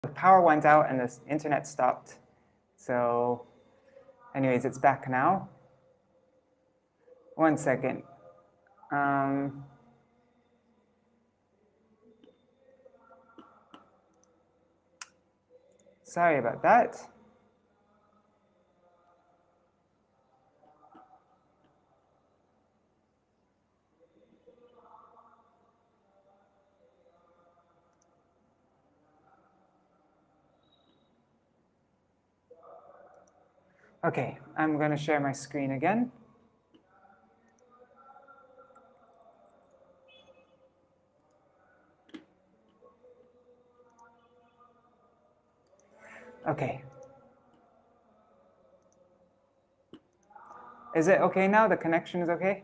the power went out and the internet stopped. So anyways, it's back now. One second. Sorry about that. Okay, I'm going to share my screen again. Okay. Is it okay now? The connection is okay?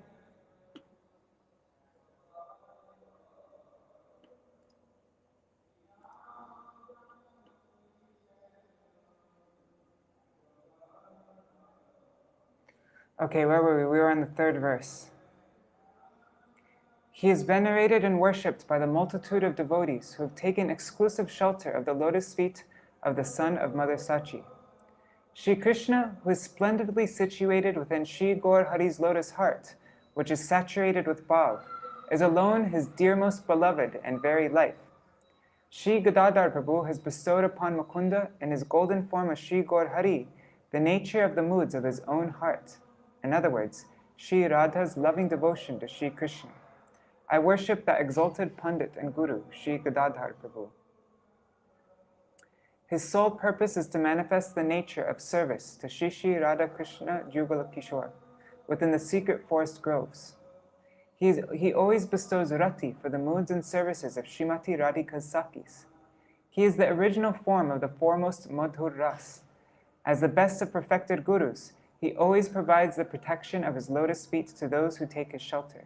Okay, where were we? We were on the 3rd verse. He is venerated and worshipped by the multitude of devotees who have taken exclusive shelter of the lotus feet of the son of Mother Sachi. Shri Krishna, who is splendidly situated within Śrī Gadādhara's lotus heart, which is saturated with bhav, is alone his dearmost beloved and very life. Śrī Gadādhara Prabhu has bestowed upon Mukunda in his golden form of Śrī Gadādhara the nature of the moods of his own heart. In other words, Śrī Radha's loving devotion to Śrī Krishna. I worship that exalted Pandit and Guru, Śrī Gadādhara Prabhu. His sole purpose is to manifest the nature of service to Shri Shri Radha Krishna Jugala Kishore within the secret forest groves. He always bestows rati for the moods and services of Srimati Radhika's Sakis. He is the original form of the foremost Madhur Ras. As the best of perfected gurus, he always provides the protection of his lotus feet to those who take his shelter.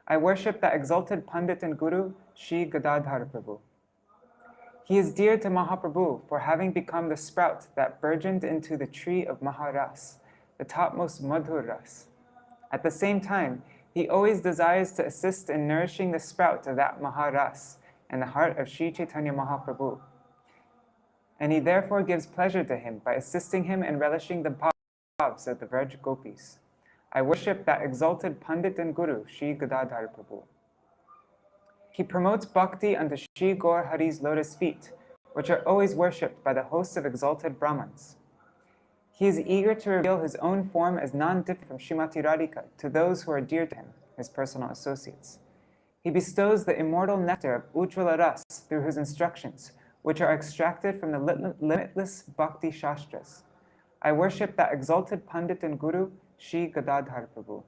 I worship that exalted Pandit and Guru, Śrī Gadādhara Prabhu. He is dear to Mahaprabhu for having become the sprout that burgeoned into the tree of Maharas, the topmost Madhur Ras. At the same time, he always desires to assist in nourishing the sprout of that Maharas in the heart of Sri Chaitanya Mahaprabhu. And he therefore gives pleasure to him by assisting him in relishing the bhavs of the Vraj Gopis. I worship that exalted Pandit and Guru, Śrī Gadādhara Prabhu. He promotes bhakti unto Śrī Gadādhara's lotus feet, which are always worshipped by the hosts of exalted Brahmans. He is eager to reveal his own form as non-different from Srimati Radhika to those who are dear to him, his personal associates. He bestows the immortal nectar of Ujjvala Ras through his instructions, which are extracted from the limitless Bhakti Shastras. I worship that exalted Pandit and Guru, Śrī Gadādhara Prabhu.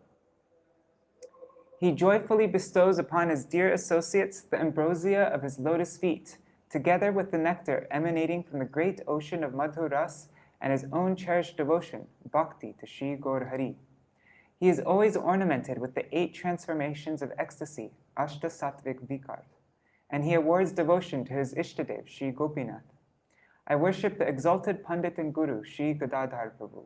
He joyfully bestows upon his dear associates the ambrosia of his lotus feet, together with the nectar emanating from the great ocean of Madhur Ras and his own cherished devotion, bhakti to Śrī Gadādhara. He is always ornamented with the 8 transformations of ecstasy, Ashta Sattvik Vikar, and he awards devotion to his Ishtadev, Śrī Gopinath. I worship the exalted Pandit and Guru, Śrī Gadādhara Prabhu.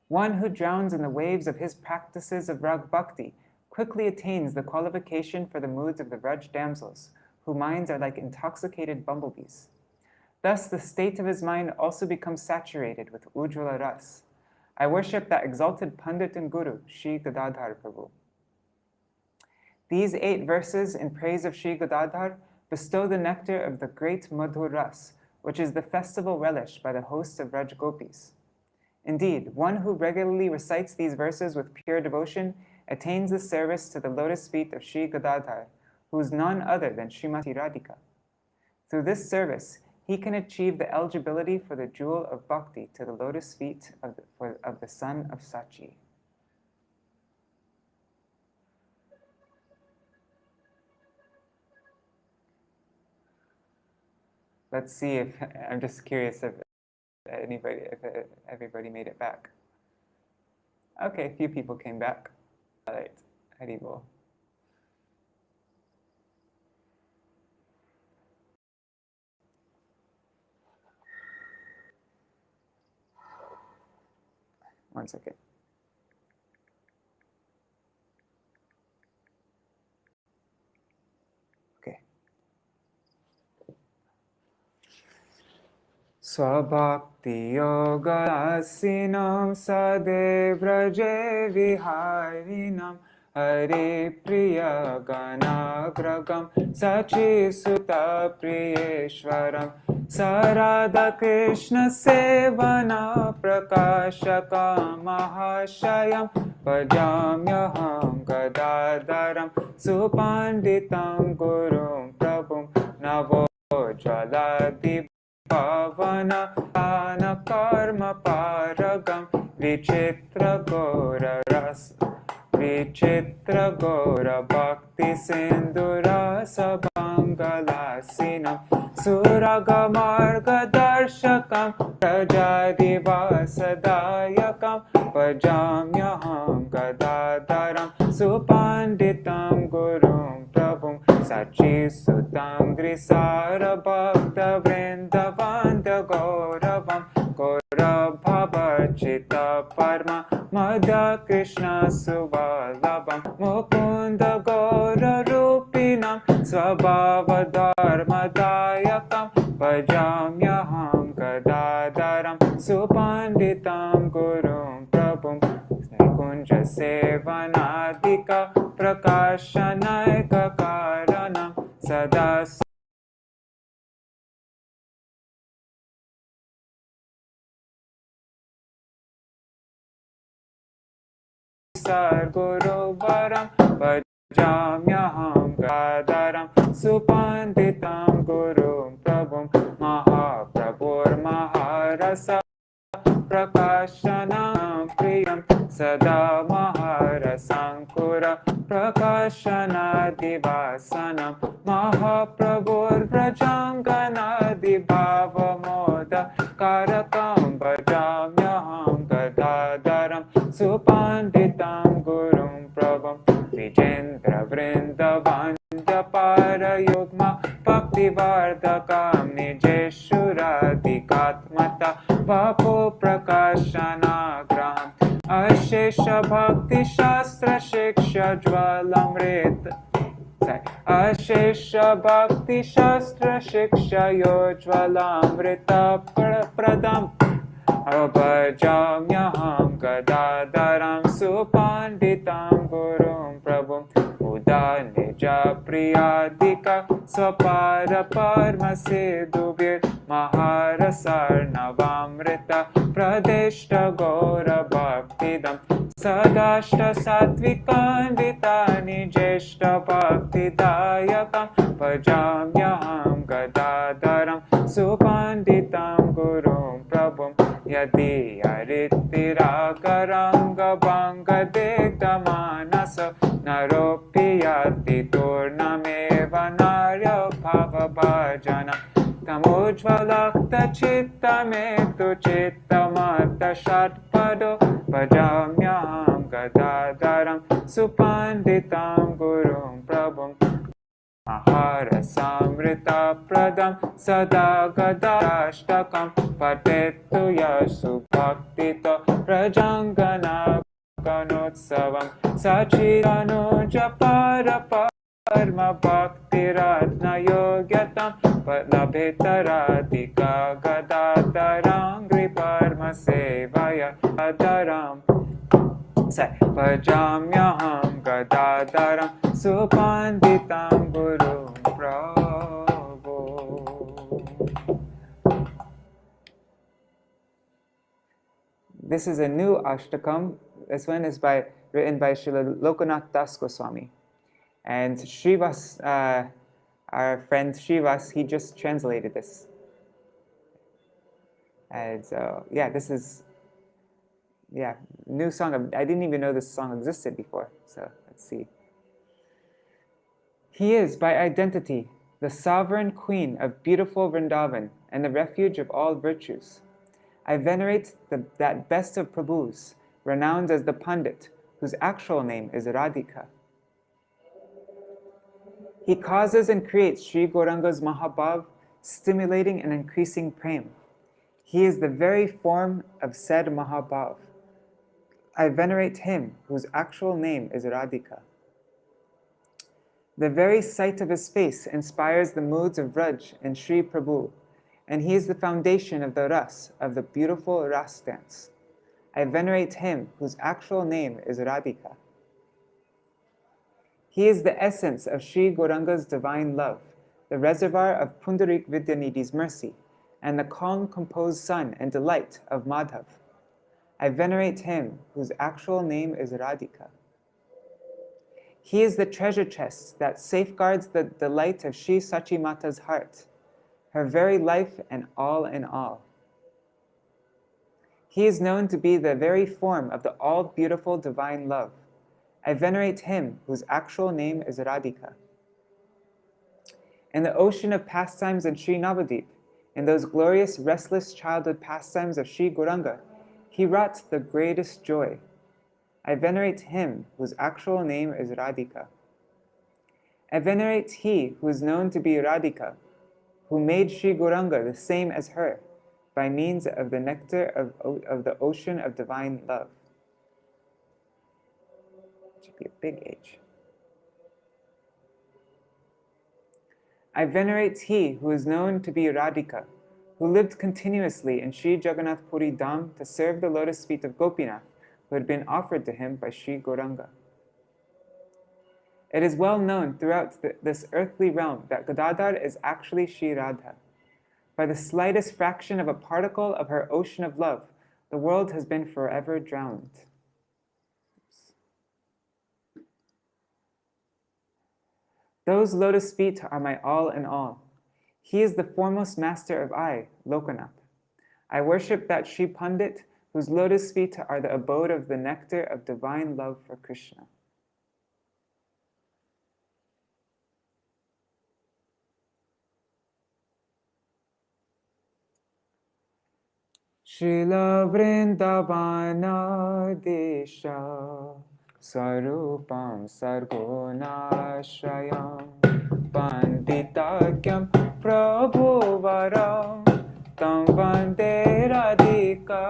One who drowns in the waves of his practices of Rag Bhakti quickly attains the qualification for the moods of the Vraj damsels, whose minds are like intoxicated bumblebees. Thus, the state of his mind also becomes saturated with Ujjvala Ras. I worship that exalted Pandit and Guru, Śrī Gadādhara Prabhu. These 8 verses in praise of Śrī Gadādhara bestow the nectar of the great Madhur Ras, which is the festival relished by the hosts of Vraj Gopis. Indeed, one who regularly recites these verses with pure devotion attains the service to the lotus feet of Śrī Gadādhara, who is none other than Srimati Radhika. Through this service, he can achieve the eligibility for the jewel of bhakti to the lotus feet of the son of Sachi. Let's see if, I'm just curious if everybody made it back. Okay, a few people came back. All right, Haribol. One second. Okay. Swabhakti yoga asinam sade vraje viharinam Hare priya ganagragam sachi sutta priyeshwaram Sarada Krishna sevana prakashaka mahashayam Bhajamyaham gadadaram supanditam gurum prabhum Navo jvaladi Pavana Ana Karma Paragam Vichitra Gora Ras Vichitra Gora Bhakti Sindura Sabangalasinam Suraga Marga Darshakam Prajadivasadayakam Pajamyaham Gadadaram Supanditam Gurum Prabhum Sachi Sutam Grisara Bhakta Vrindavanda Gauravam Gaurabhavachita Parma Madhya Krishna Suvalabham Mukunda Gaura Rupinam Svabhava Dharma Dayakam Bhajamyaham Gadadaram Supanditam Gurum Prabhum Kunja Sevanadika Prakashanaika Karanam Sada Guru Varam Bhajamyaham Gadaram Supanditam Gurum Prabhum Mahaprabhur Mahārāja Prakashanam Priyam Sada Mahārasankura Prakashana Divasanam Mahaprabhur Vrajangana Dibhava Moda Karakam Bhajamyaham Gadadaram Supanditam Gurum Prabham Vijendra Vrindavanja Parayugma Bhaktivardakam Nijeshuradikatmata Vapo Prakashanagram Ashesha Bhakti Shastra Shiksha Jvalamrita Ashesha Bhakti Shastra Shiksha Yojvalamrita Pradam Abhajamyaham Gadadaram Supanditam Gurum Prabhum Uda Nija Priyadika Swapara Parma Siddhubhir Mahārasar Navamrita Pradeshta Gora Bhaktidam Sadashta Satvikandita Nijeshta Bhaktidayakam Bhajamyaham Gadadaram Supanditam Gurum Prabhum Yadi Aritirakaranga Banga Dekta Manasa Naropiyati Turnameva Narya Bhava Bhajana Tamujvalakta Chittametu Chittamata Shatpado Bhajamyaham Gadadaram Supanditam Gurum Prabhum Mahārasamrita Pradam Sada Gadashtakam Patetu Yasu Bhaktito Rajangana Ganotsavam Sachidanuja Parama Bhakti Ratna Yogyatam Labhitaradika Gadadharangri Parma Sevaya Adaram Bhajamyaham Gadadaram Supanditam Gurum Prabhu. This is a new ashtakam. This one is written by Śrīla Gosvāmī. And Srivas, our friend Srivas, he just translated this. And so, yeah, this is new song. I didn't even know this song existed before. So let's see. He is, by identity, the sovereign queen of beautiful Vrindavan and the refuge of all virtues. I venerate that best of Prabhus, renowned as the Pandit, whose actual name is Radhika. He causes and creates Sri Gauranga's Mahabhav, stimulating and increasing prem. He is the very form of said Mahabhav. I venerate him whose actual name is Radhika. The very sight of his face inspires the moods of Vraj and Sri Prabhu, and he is the foundation of the ras, of the beautiful ras dance. I venerate him whose actual name is Radhika. He is the essence of Sri Gauranga's divine love, the reservoir of Pundarik Vidyanidhi's mercy, and the calm, composed sun and delight of Madhav. I venerate him whose actual name is Radhika. He is the treasure chest that safeguards the delight of Shri Sachi Mata's heart, her very life and all in all. He is known to be the very form of the all-beautiful divine love. I venerate him whose actual name is Radhika. In the ocean of pastimes in Sri Navadvip, in those glorious, restless childhood pastimes of Sri Gauranga, he wrought the greatest joy. I venerate him whose actual name is Radhika. I venerate he who is known to be Radhika, who made Sri Gauranga the same as her, by means of the nectar of the ocean of divine love. Should be a big H. I venerate he who is known to be Radhika, who lived continuously in Sri Jagannath Puri Dham to serve the lotus feet of Gopinath, who had been offered to him by Sri Gauranga. It is well known throughout this earthly realm that Gadadhar is actually Sri Radha. By the slightest fraction of a particle of her ocean of love, the world has been forever drowned. Those lotus feet are my all in all. He is the foremost master of I, Lokanath. I worship that Sri Pandit whose lotus feet are the abode of the nectar of divine love for Krishna. Śrīla Vrindavana Desha Sarupam Sargunashrayam Panditakyam Prabhuvaram Tam Vande Radhika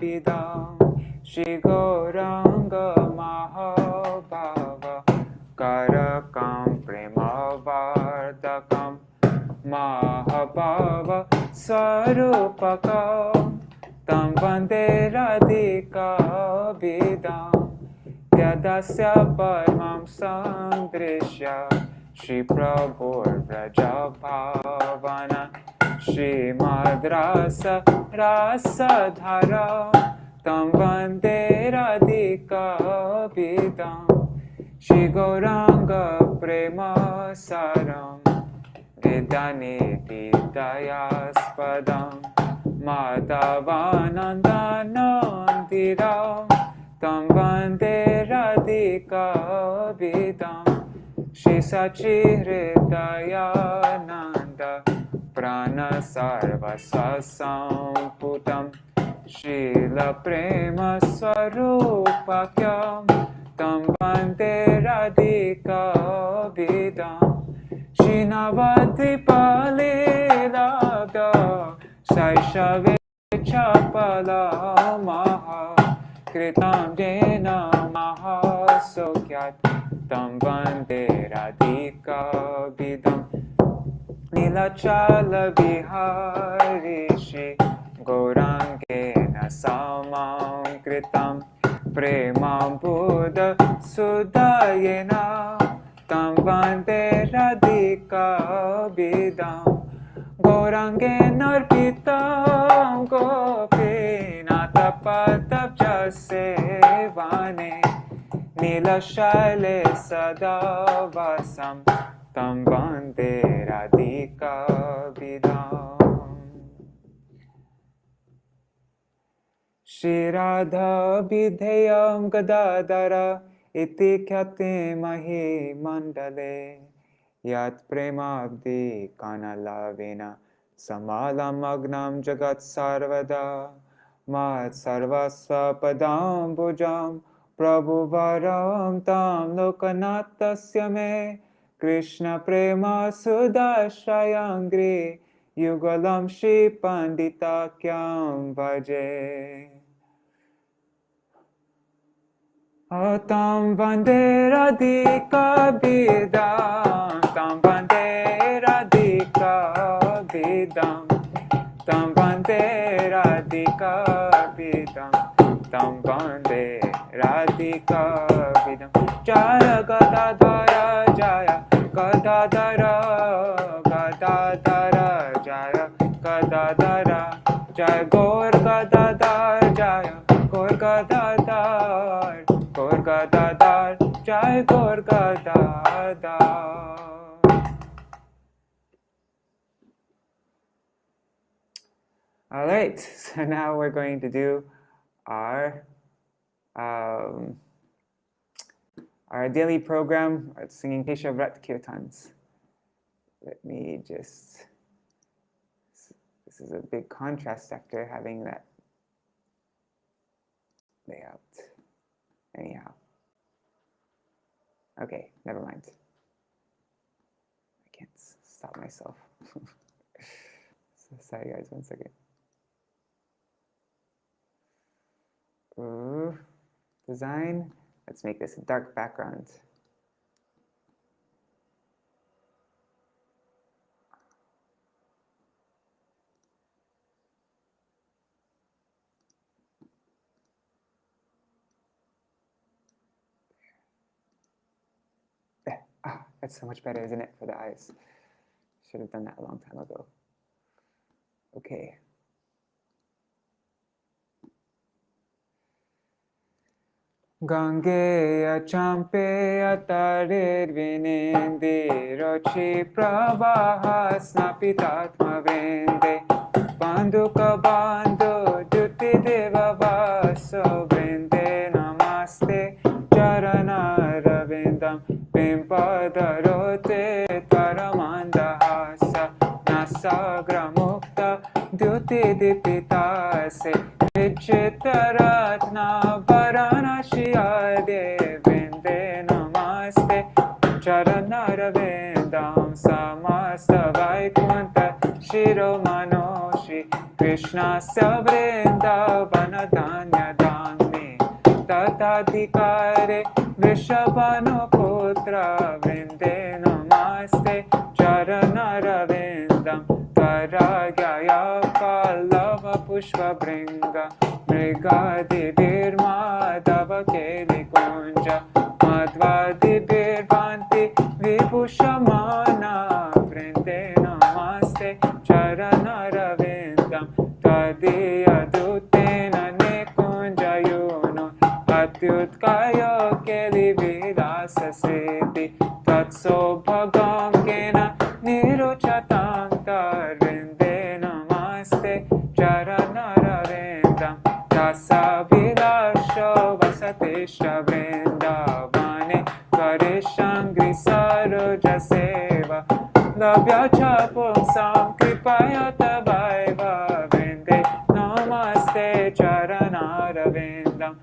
Vidam Śrī Gauranga Mahabhava Karakam Premavardakam Mahabhava Sarupakam Tam Vande Radhika Vidam Yadasya Paramahaṁsa Drishya Shri Prabhur Vraja Bhavana Śrīmad Rasa Rasa Dhara Tam Vande Radhika Vidam Śrī Gauranga Prema Saram Vedaniti Dayaspadam Madhavanandanandiram Tam Vande Radhika Vidam Shri Sachi Hridayananda Prana Sarva Sasamputam Śrīla Prema Swarupakyam Tam Vande Radhika Vidam Shri Navadvipa Lilabda Saishave Chapala Maha Kritam Jena Maha Sokyat Tam Vande Radhika Vidam Nilachala Vihari Shri Gaurangena Samam Kritam Premam Buddha Sudayena Tam Vande Radhika Vidam Gaurangena Arpitam Gopinatha Padabja Sevane Nilashale Sadavasam Tam Vande Radhika Vidam Śrī Radha Vidheyam Gadādhara Iti Khyate Mahi Mandale Yat Premabdi Kanalavena Samalam Agnam Jagat Sarvada Mat Sarvasva Padam Bhujam Prabhuvaram Tam Lokanatasya Me Krishna Prema Sudashrayangri Yugalam Shri Pandita Kyam Bhaje Tam Vande Radhika Vidam Tam Vande Radhika Vidam tam bande radhika vidam, tam bande radhika vidam. Jaya Gadādhara, Jaya Gadādhara, Gadādhara, Jaya Gadādhara, Jaya Gaur Gadādhar, Jaya Gaur Gadādhar, Gaur Gadādhar, Jaya Gaur Gadādhar. All right, so now we're going to do our daily program, singing Keshav kirtans. Let me just, this is a big contrast after having that layout. Anyhow. Okay, never mind. I can't stop myself. So sorry guys, 1 second. Design. Let's make this a dark background. There. That's so much better, isn't it, for the eyes? Should have done that a long time ago. Okay. Gangeya champeya tarir vinindi rochi pravaha snapitatma vrinde banduka bandu duti deva vaso vrinde namaste charana ravindam pimpadarote paramandahasa nasagramukta duti dipitase Vichitaratna Varanashiyade Vinde Namaste Charanaravendam Samasta Vaikunta Shiromanoshi Krishna Savrinda Vanadanya Dhanmi Tatadikare Vrishabhano Putra Vinde Namaste Charanaravendam Paragyaya Pallava Pushpa Bringa Mrigadi Birmadava Keli Kunja Madhvadi Birvanti Vibhushamana Vrinde Namaste Charanaravindam Tadiya Dutena Nekunja Yuno Atyutkayo Keli Vilasa Siddhi Tatso Bhagam Kena Niruchatam Tarvinde Namaste Charanaravindam Tasavilasho Vasatishta Vrindavane Varishangri Saroja Seva Labhyacha Pumsam Kripaya Tavaiva Vrinde Namaste Charanaravindam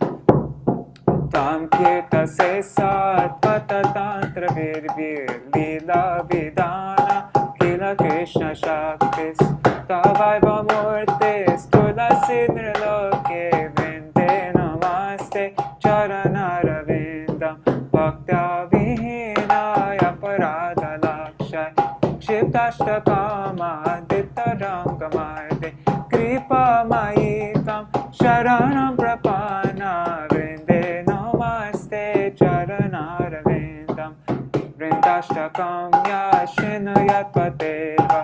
Tam Kirta Sesatpata Tantra Virvir Lila Vidana Kila Krishna Shaktis Tavaiva Murtis Tulasi Nirloke Vrinde Namaste Charanaravindam Bhaktivedānta Parada Lakshai Kshiptashtakama Dittarangamarde Kripa Mayitam Sharanam Prapana Vrinde Namaste Charanaravindam Vrindashtakam Yashina Yatpateva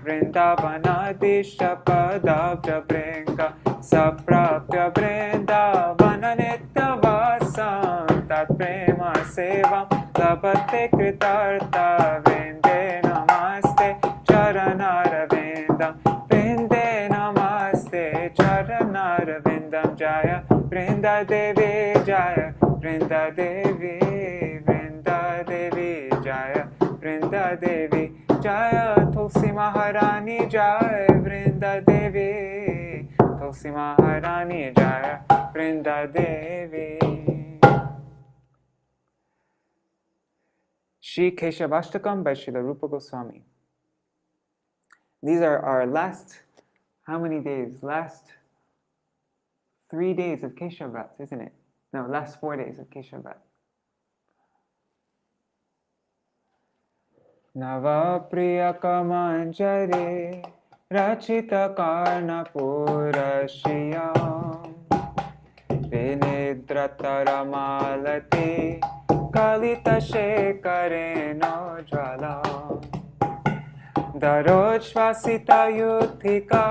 Vrindavanadisha Padabja Bringa Saprapya Vrindavana Nitya Vasam Tat Prema Sevam Labhate Kritartha Vrinde Namaste Charanaravindam Vrinde Namaste Charanaravindam Jaya Vrinda Devi Jaya Vrinda Devi Vrinda Devi Jaya Vrinda Devi Jaya Tulsi Maharani Jaya Vrinda Devi Tulsi Maharani Jaya Vrinda Devi. Shri Keshavashtakam by Srila Rupa Gosvāmī. These are our last, how many days? Last 3 days of Keshav Vrats, isn't it? No, last 4 days of Keshav Vrats. Nava Priya Kamanjare Rachita karna purashiyam Vinidrataramalati Kalita shekareno jvalam Darojvasita yuthika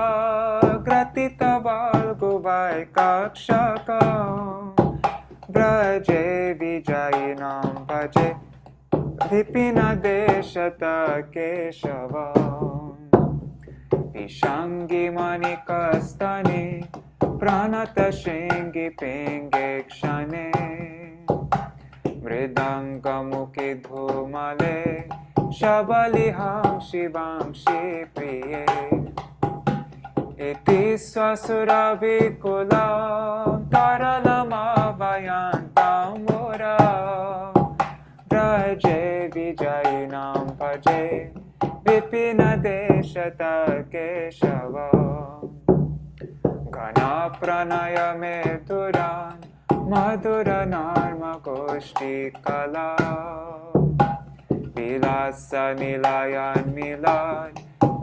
Gratita valguvai kakshakam Braje vijayinam bhaje Vipina deshata keshavam Vishangi manikastani Pranata shingi pinge kshane Mridanga mukhi dhumale Shabaliham shivam shipriye Iti swasuravikula Taralamavayantam mura Braje vijayinam bhaje Vipina deshata keshava Gana pranaya meduran Madhura narma goshti kala Vilasa nilayan milad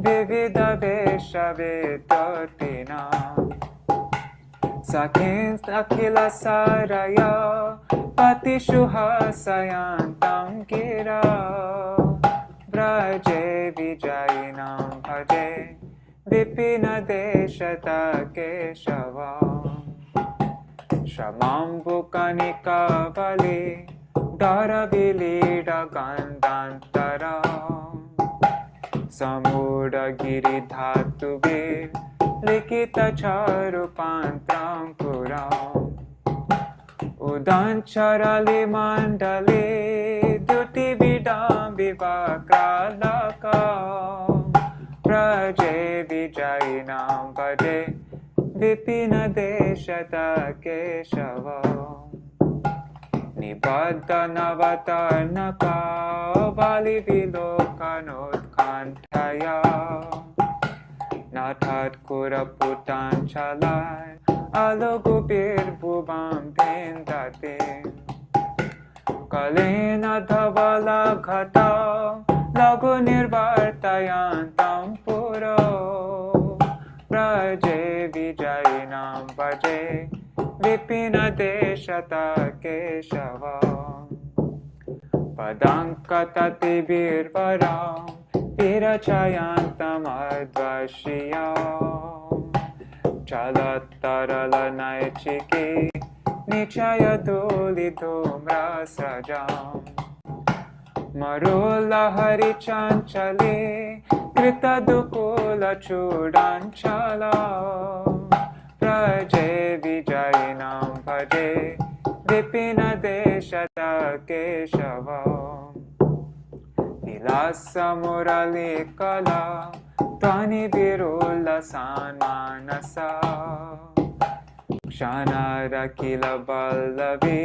Vivida vesha vitotina Sakins akila saraya Patishuha sayantam gira Braje vijayinam bhaje Vipina deshata keshava Shamambu kanika vali Dharavilida gandantara Samuda giridhatuvir Likita charupantram puram Udancharali mandali Duti vidam vivakralaka Braje vijayinam bhaje Vipina deshata keshava Nibadha navatarnaka Vali vilokanotkanthaya Nathat kuraputan chalai Alogubir bhubam bindate Kalena dhavala ghata Lagu nirvartayantam puro Braje vijayinam bhaje Vipina deshata keshava Padankatati virvaram Virachayantam advashiyam Chalattarala naichiki Nichaya doli dhumra sajam Marula hari chanchali Krita dukula chudanchala Braje vijayinam bhaje Vipina deshata keshava Vilasa murali kala Tvani virula sanmanasa Kshanara kila ballavi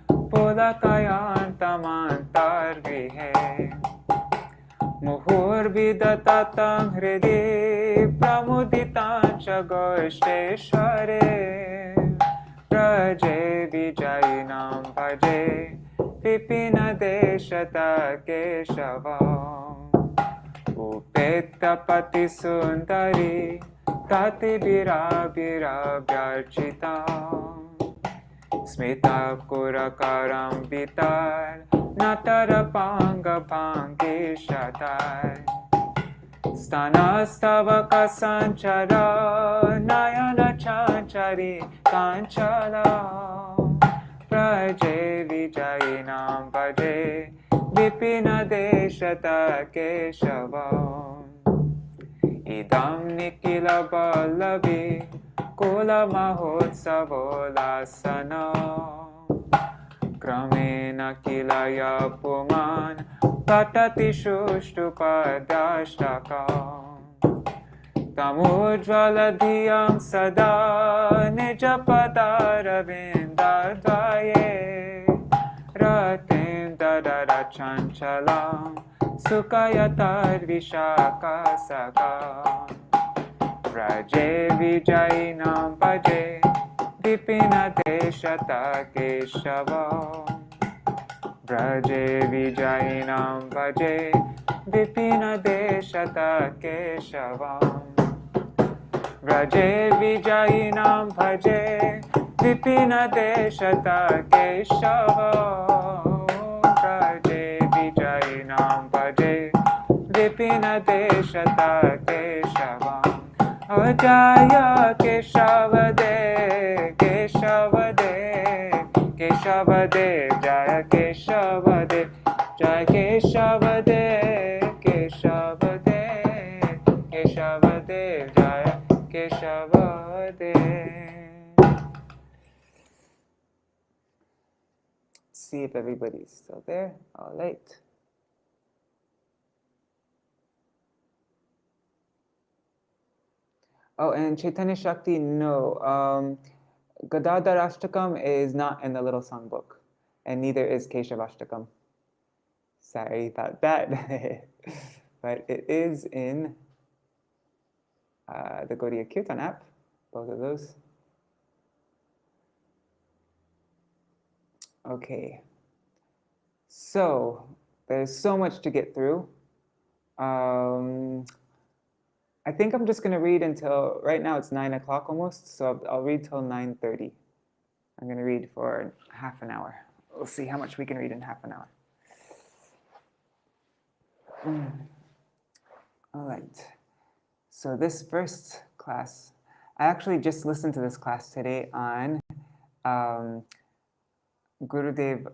Pulakayantamantarvihe Muhur vidatatam hridi Pramuditancha goshteshware Braje vijayinam bhaje Vipina deshata keshava Upeta pati sundari Tati virabhira vyarchitam Smita kurakaram vitar Natarapanga pangi shatai Stanastavaka sanchara Nayana chanchari kanchala Braje vijayinam bhaje Vipina deshata keshava Idam nikila ballavi Kula mahotsavolasana Kramena kilaya puman Patati shushtupadashtaka Tamujvaladhiyam sada Nijapadaravindarvaye Ratim dadara chanchalam Sukayatar vishaka saka Braje vijayinam bhaje Vipina deshata keshava Braje vijayinam bhaje Vipina deshata keshava Vraje Vijayinam Bhaje Vipina Deshata Keshava. Vraje Vijayinam Bhaje Vipina Deshata Keshava. Jaya Keshavade, Keshavade, Keshavade, Jaya Keshavade, Jaya Keshavade, Keshavade, Keshavade, Jaya Keshavade. See if everybody's still there. All right. Oh, and Chaitanya Shakti, no. Gadadhara Ashtakam is not in the little songbook, and neither is Keshavashtakam. Sorry about that. But it is in the Gaudiya Kirtan app, both of those. Okay. So, there's so much to get through. I think I'm just going to read until, right now it's 9 o'clock almost, so I'll read till 9:30. I'm going to read for half an hour. We'll see how much we can read in half an hour. All right. So this first class, I actually just listened to this class today on Gurudev.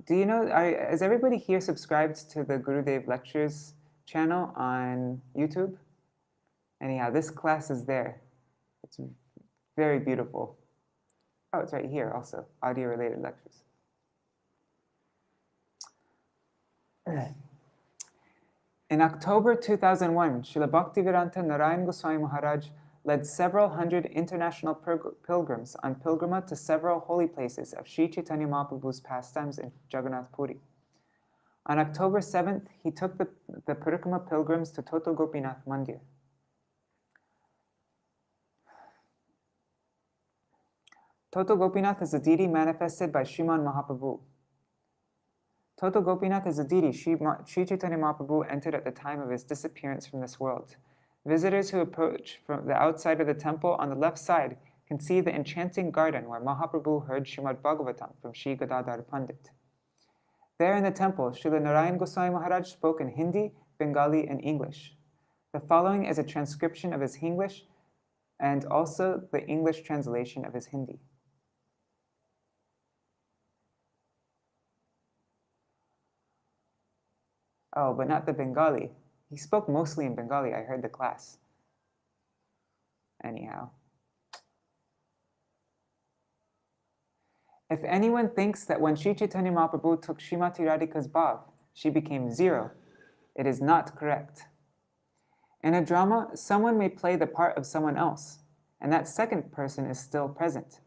Do you know, is everybody here subscribed to the Gurudev Lectures channel on YouTube? Anyhow, this class is there. It's very beautiful. Oh, it's right here also, audio-related lectures. In October 2001, Śrīla Bhaktivedānta Nārāyaṇa Gosvāmī Mahārāja led several hundred international pilgrims on pilgrimage to several holy places of Sri Chaitanya Mahaprabhu's pastimes in Jagannath Puri. On October 7th, he took the Parikrama pilgrims to Toto Gopinath Mandir. Toto Gopinath is a deity manifested by Śrīmad Mahaprabhu. Toto Gopinath is a deity Sri Chaitanya Mahaprabhu entered at the time of his disappearance from this world. Visitors who approach from the outside of the temple on the left side can see the enchanting garden where Mahaprabhu heard Śrīmad Bhagavatam from Śrī Gadādhara Paṇḍita. There in the temple, Srila Nārāyaṇa Gosvāmī Mahārāja spoke in Hindi, Bengali, and English. The following is a transcription of his English and also the English translation of his Hindi. Oh, but not the Bengali. He spoke mostly in Bengali. I heard the class. Anyhow. If anyone thinks that when Sri Chaitanya Mahaprabhu took Srimati Radhika's bhav, she became zero, it is not correct. In a drama, someone may play the part of someone else, and that second person is still present.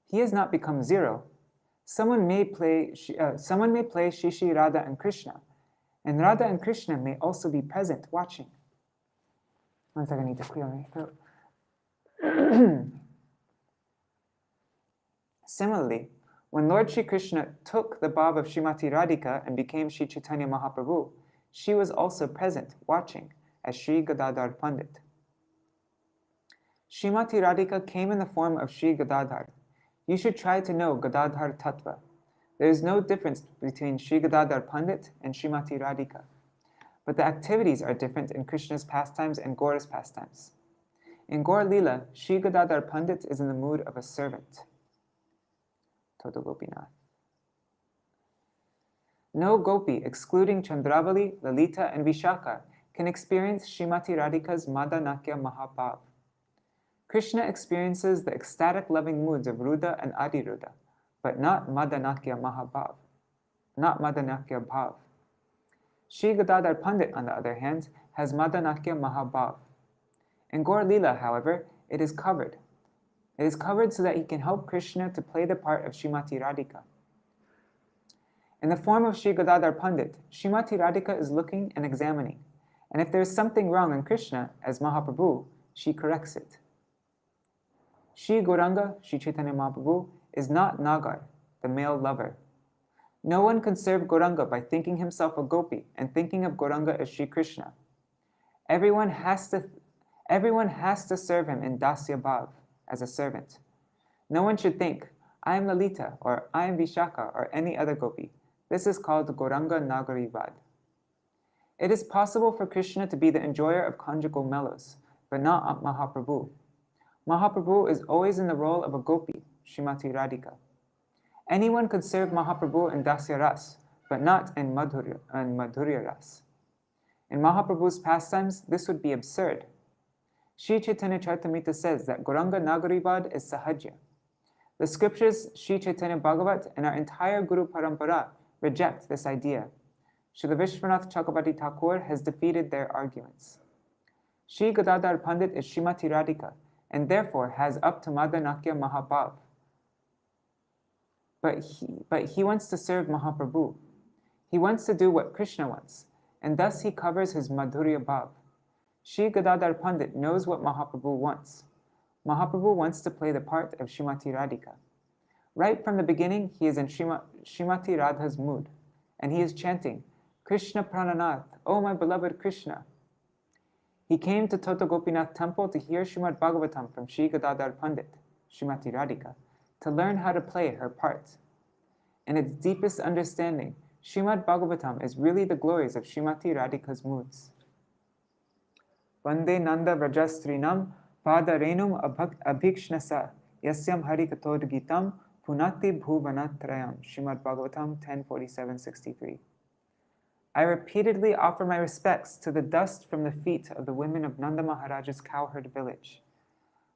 He has not become zero. Someone may play Shri Radha and Krishna, and Radha and Krishna may also be present watching. One second, I need to clear my throat. Similarly, when Lord Shri Krishna took the bhav of Srimati Radhika and became Shri Chaitanya Mahaprabhu, she was also present, watching, as Śrī Gadādhara Paṇḍita. Srimati Radhika came in the form of Śrī Gadādhara. You should try to know Gadādhara Tattva. There is no difference between Śrī Gadādhara Paṇḍita and Srimati Radhika. But the activities are different in Krishna's pastimes and Gaura's pastimes. In Gaur Lila, Śrī Gadādhara Paṇḍita is in the mood of a servant. Toto Gopinath. No gopi, excluding Chandravali, Lalita, and Vishaka, can experience Srimati Radhika's Madhanakya Mahabhav. Krishna experiences the ecstatic loving moods of Rudha and Adiruddha, but not Madhanakya Mahabhav, not Madhanakya Bhav. Śrī Gadādhara Paṇḍita, on the other hand, has Madhanakya Mahabhav. In Gaur Lila, however, it is covered. It is covered so that he can help Krishna to play the part of Srimati Radhika. In the form of Śrī Gadādhara Paṇḍita, Srimati Radhika is looking and examining, and if there is something wrong in Krishna, as Mahaprabhu, she corrects it. Shri Gauranga, Shri Chaitanya Mahaprabhu, is not Nagar, the male lover. No one can serve Gauranga by thinking himself a gopi and thinking of Gauranga as Shri Krishna. Everyone has to Everyone has to serve him in dasya bhav, as a servant. No one should think, I am Lalita, or I am Vishaka, or any other gopi. This is called Gauranga Nagarivad. It is possible for Krishna to be the enjoyer of conjugal mellows, but not Mahaprabhu. Mahaprabhu is always in the role of a gopi, Srimati Radhika. Anyone could serve Mahaprabhu in Dasya Ras, but not in Madhurya Ras. In Mahaprabhu's pastimes, this would be absurd. Sri Chaitanya Charitamrita says that Gauranga Nagarivad is Sahajya. The scriptures, Sri Chaitanya Bhagavat, and our entire Guru Parampara reject this idea. Srila Vishwanath Chakravarti Thakur has defeated their arguments. Śrī Gadādhara Paṇḍita is Srimati Radhika, and therefore has up to Madhanakya Mahabhav. But he wants to serve Mahaprabhu. He wants to do what Krishna wants, and thus he covers his Madhurya Bhav. Śrī Gadādhara Paṇḍita knows what Mahaprabhu wants. Mahaprabhu wants to play the part of Srimati Radhika. Right from the beginning, he is in Srimati Radha's mood, and he is chanting, Krishna Prananath, oh my beloved Krishna. He came to Tota Gopinath temple to hear Śrīmad Bhagavatam from Śrī Gadādhara Paṇḍita, Srimati Radhika, to learn how to play her part. In its deepest understanding, Śrīmad Bhagavatam is really the glories of Srimati Radhika's moods. Vande Nanda Vrajastrinam Pada Renum Abhikshnasa Yasyam Harikatod Gitam Punati Bhuvanatrayam, Śrīmad Bhagavatam 10:47-63. I repeatedly offer my respects to the dust from the feet of the women of Nanda Mahāraja's cowherd village.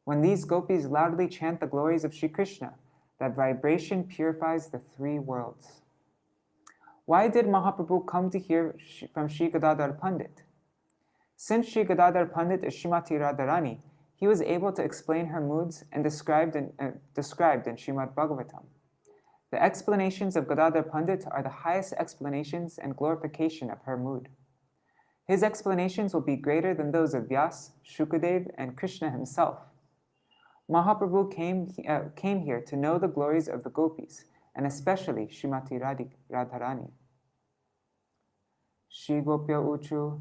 When these gopis loudly chant the glories of Sri Krishna, that vibration purifies the three worlds. Why did Mahaprabhu come to hear from Śrī Gadādhara Paṇḍita? Since Śrī Gadādhara Paṇḍita is Srimati Radharani, he was able to explain her moods and described in Śrīmad Bhagavatam. The explanations of Gadādhara Paṇḍita are the highest explanations and glorification of her mood. His explanations will be greater than those of Vyas, Shukadev, and Krishna himself. Mahaprabhu came here to know the glories of the gopis, and especially Srimati Radharani. Shri Gopya Uchu,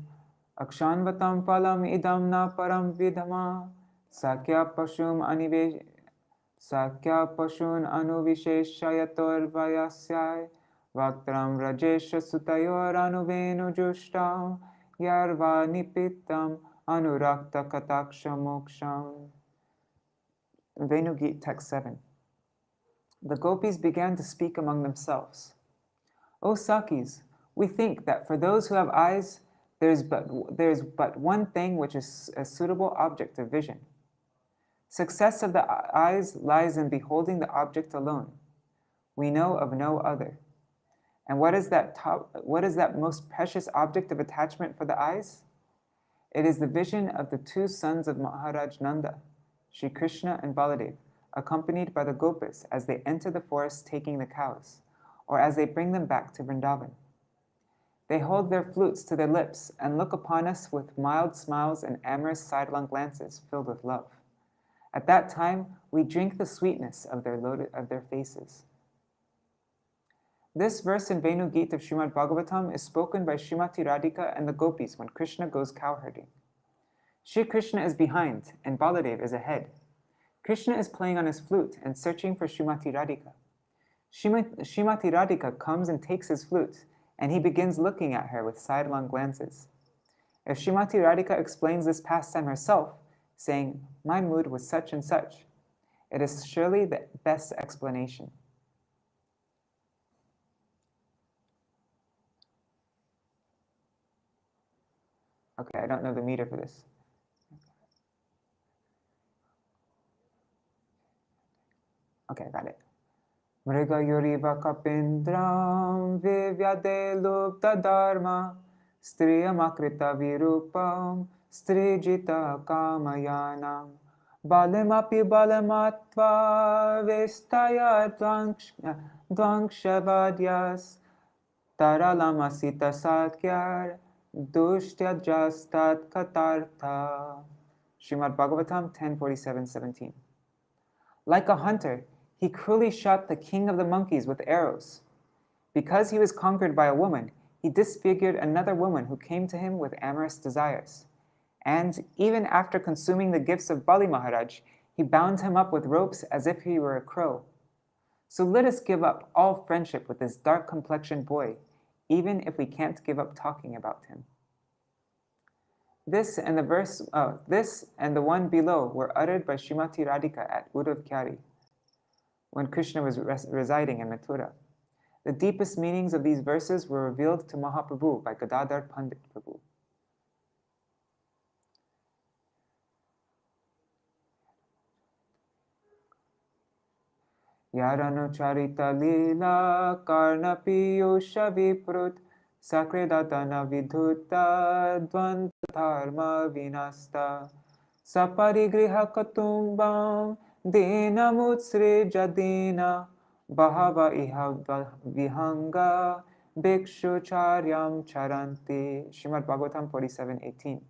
Akshanvatam Palam Idam Na Param Vidhama, Sakya Pashun Anuvisheshayator Vayasyai, Vaktram Rajesha Sutayor Anuvenu Jushtam, Yarva Nipitam Anurakta Kataksha Moksham. Venugit text 7. The gopis began to speak among themselves. O Sakis, we think that for those who have eyes, there is but one thing which is a suitable object of vision. Success of the eyes lies in beholding the object alone. We know of no other. And what is that most precious object of attachment for the eyes? It is the vision of the two sons of Mahārāja Nanda, Shri Krishna and Baladev, accompanied by the gopas as they enter the forest taking the cows, or as they bring them back to Vrindavan. They hold their flutes to their lips and look upon us with mild smiles and amorous sidelong glances filled with love. At that time, we drink the sweetness of their faces. This verse in Venu Gita of Śrīmad Bhagavatam is spoken by Srimati Radhika and the gopis when Krishna goes cowherding. Shri Krishna is behind and Baladev is ahead. Krishna is playing on his flute and searching for Srimati Radhika. Srimati Radhika comes and takes his flute, and he begins looking at her with sidelong glances. If Srimati Radhika explains this pastime herself, saying, my mood was such and such, it is surely the best explanation. Okay, I don't know the meter for this. Okay, got it. Mriga yuriva kapindram vivyade lupta dharma striyamakrita virupam strijita kamayanam balamapi balamatva vestaya dvangshavadhyas taralamasita sakyar dushyajastat katartha. Śrīmad Bhagavatam 10:47-17. Like a hunter, he cruelly shot the king of the monkeys with arrows. Because he was conquered by a woman, he disfigured another woman who came to him with amorous desires. And even after consuming the gifts of Bali Maharaj, he bound him up with ropes as if he were a crow. So let us give up all friendship with this dark-complexioned boy, even if we can't give up talking about him. This and the one below were uttered by Srimati Radhika at Uddhav when Krishna was residing in Mathura. The deepest meanings of these verses were revealed to Mahaprabhu by Gadadhar Pandit Prabhu. Yarano charita lila karna piyosha viprut sakredatana vidhuta dvanta vinasta saparigriha katumbam dena mutsre jadena bahava iha vihanga bhikshu charyam charanti. Śrīmad Bhagavatam 47:18.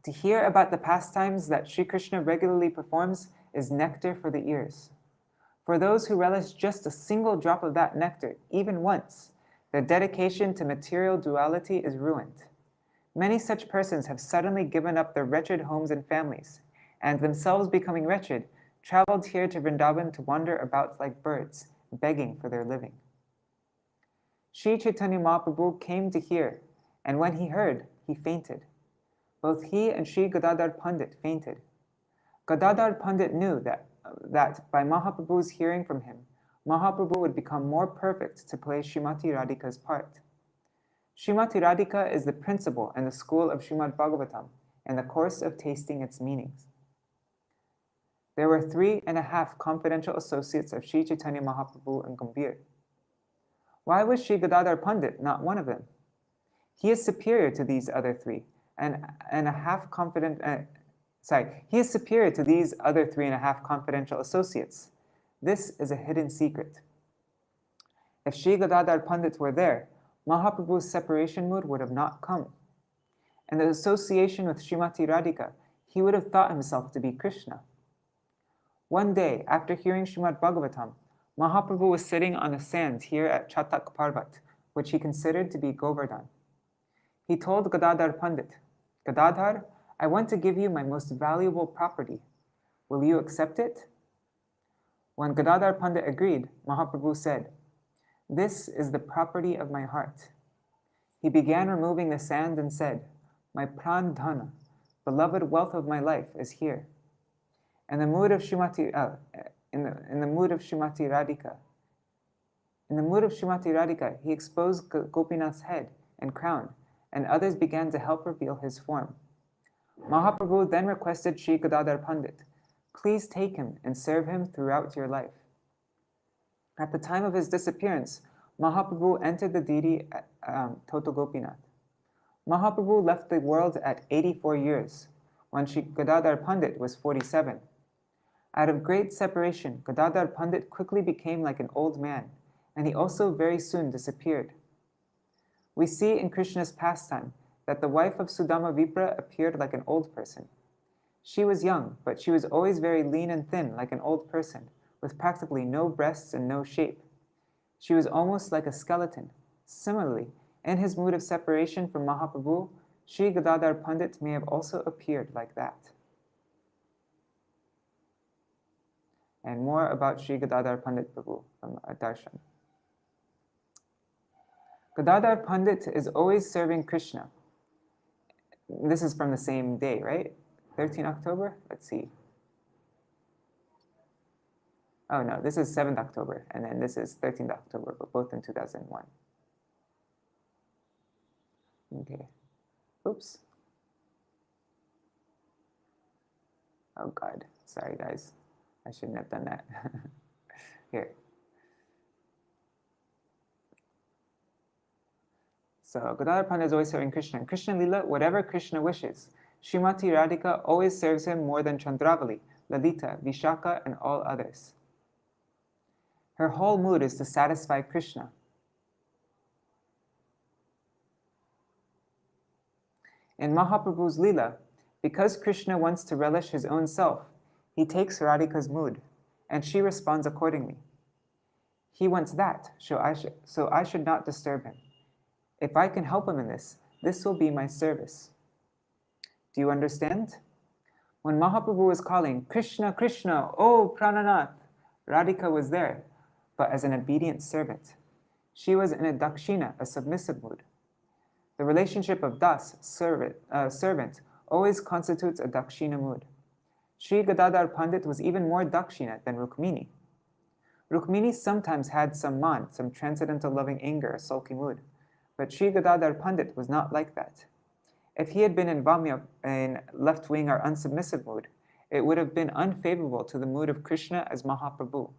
To hear about the pastimes that Sri Krishna regularly performs is nectar for the ears. For those who relish just a single drop of that nectar, even once, their dedication to material duality is ruined. Many such persons have suddenly given up their wretched homes and families, and themselves becoming wretched, traveled here to Vrindavan to wander about like birds, begging for their living. Sri Chaitanya Mahaprabhu came to hear, and when he heard, he fainted. Both he and Śrī Gadādhara Pandit fainted. Gadādhara Pandit knew that by Mahaprabhu's hearing from him, Mahaprabhu would become more perfect to play Srimati Radhika's part. Srimati Radhika is the principle and the school of Śrīmad Bhagavatam and the course of tasting its meanings. There were 3.5 confidential associates of Sri Chaitanya Mahaprabhu and Gambhir. Why was Śrī Gadādhara Pandit not one of them? He is superior to these other 3.5 confidential associates. This is a hidden secret. If Śrī Gadādhara Pandit were there, Mahaprabhu's separation mood would have not come. In the association with Srimati Radhika, he would have thought himself to be Krishna. One day, after hearing Śrīmad Bhagavatam, Mahaprabhu was sitting on the sand here at Chatak Parvat, which he considered to be Govardhan. He told Gadādhara Pandit, "Gadādhar, I want to give you my most valuable property. Will you accept it?" When Gadādhara Pandit agreed, Mahaprabhu said, "This is the property of my heart." He began removing the sand and said, "My pran-dhana, beloved wealth of my life, is here." In the mood of Srimati Radhika, he exposed Gopinath's head and crown, and others began to help reveal his form. Mahaprabhu then requested Śrī Gadādhara Pandit, "Please take him and serve him throughout your life." At the time of his disappearance, Mahaprabhu entered the deity Toto Gopinath. Mahaprabhu left the world at 84 years, when Śrī Gadādhara Pandit was 47. Out of great separation, Gadādhara Pandit quickly became like an old man, and he also very soon disappeared. We see in Krishna's pastime that the wife of Sudama Vipra appeared like an old person. She was young, but she was always very lean and thin like an old person, with practically no breasts and no shape. She was almost like a skeleton. Similarly, in his mood of separation from Mahaprabhu, Śrī Gadādhara Pandit may have also appeared like that. And more about Śrī Gadādhara Pandit Prabhu from Darshan. Gadādhara Pandit is always serving Krishna. This is from the same day, right? 13 October? Let's see. Oh no, this is 7th October, and then this is 13th October, but both in 2001. Okay. Oops. Oh God, sorry guys. I shouldn't have done that. Here. So Gadādhara Pandit is always serving Krishna. In Krishna Lila, whatever Krishna wishes. Srimati Radhika always serves him more than Chandravali, Lalita, Vishaka, and all others. Her whole mood is to satisfy Krishna. In Mahaprabhu's Lila, because Krishna wants to relish his own self, he takes Radhika's mood, and she responds accordingly. He wants that, so I should not disturb him. If I can help him in this, this will be my service. Do you understand? When Mahaprabhu was calling, Krishna, Krishna, oh Prananath, Radhika was there, but as an obedient servant. She was in a dakshina, a submissive mood. The relationship of das, servant, always constitutes a dakshina mood. Śrī Gadādhara Paṇḍita was even more dakshina than Rukmini. Rukmini sometimes had some man, some transcendental loving anger, a sulky mood, but Śrī Gadādhara Paṇḍita was not like that. If he had been in Vamya, in left-wing or unsubmissive mood, it would have been unfavorable to the mood of Krishna as Mahaprabhu.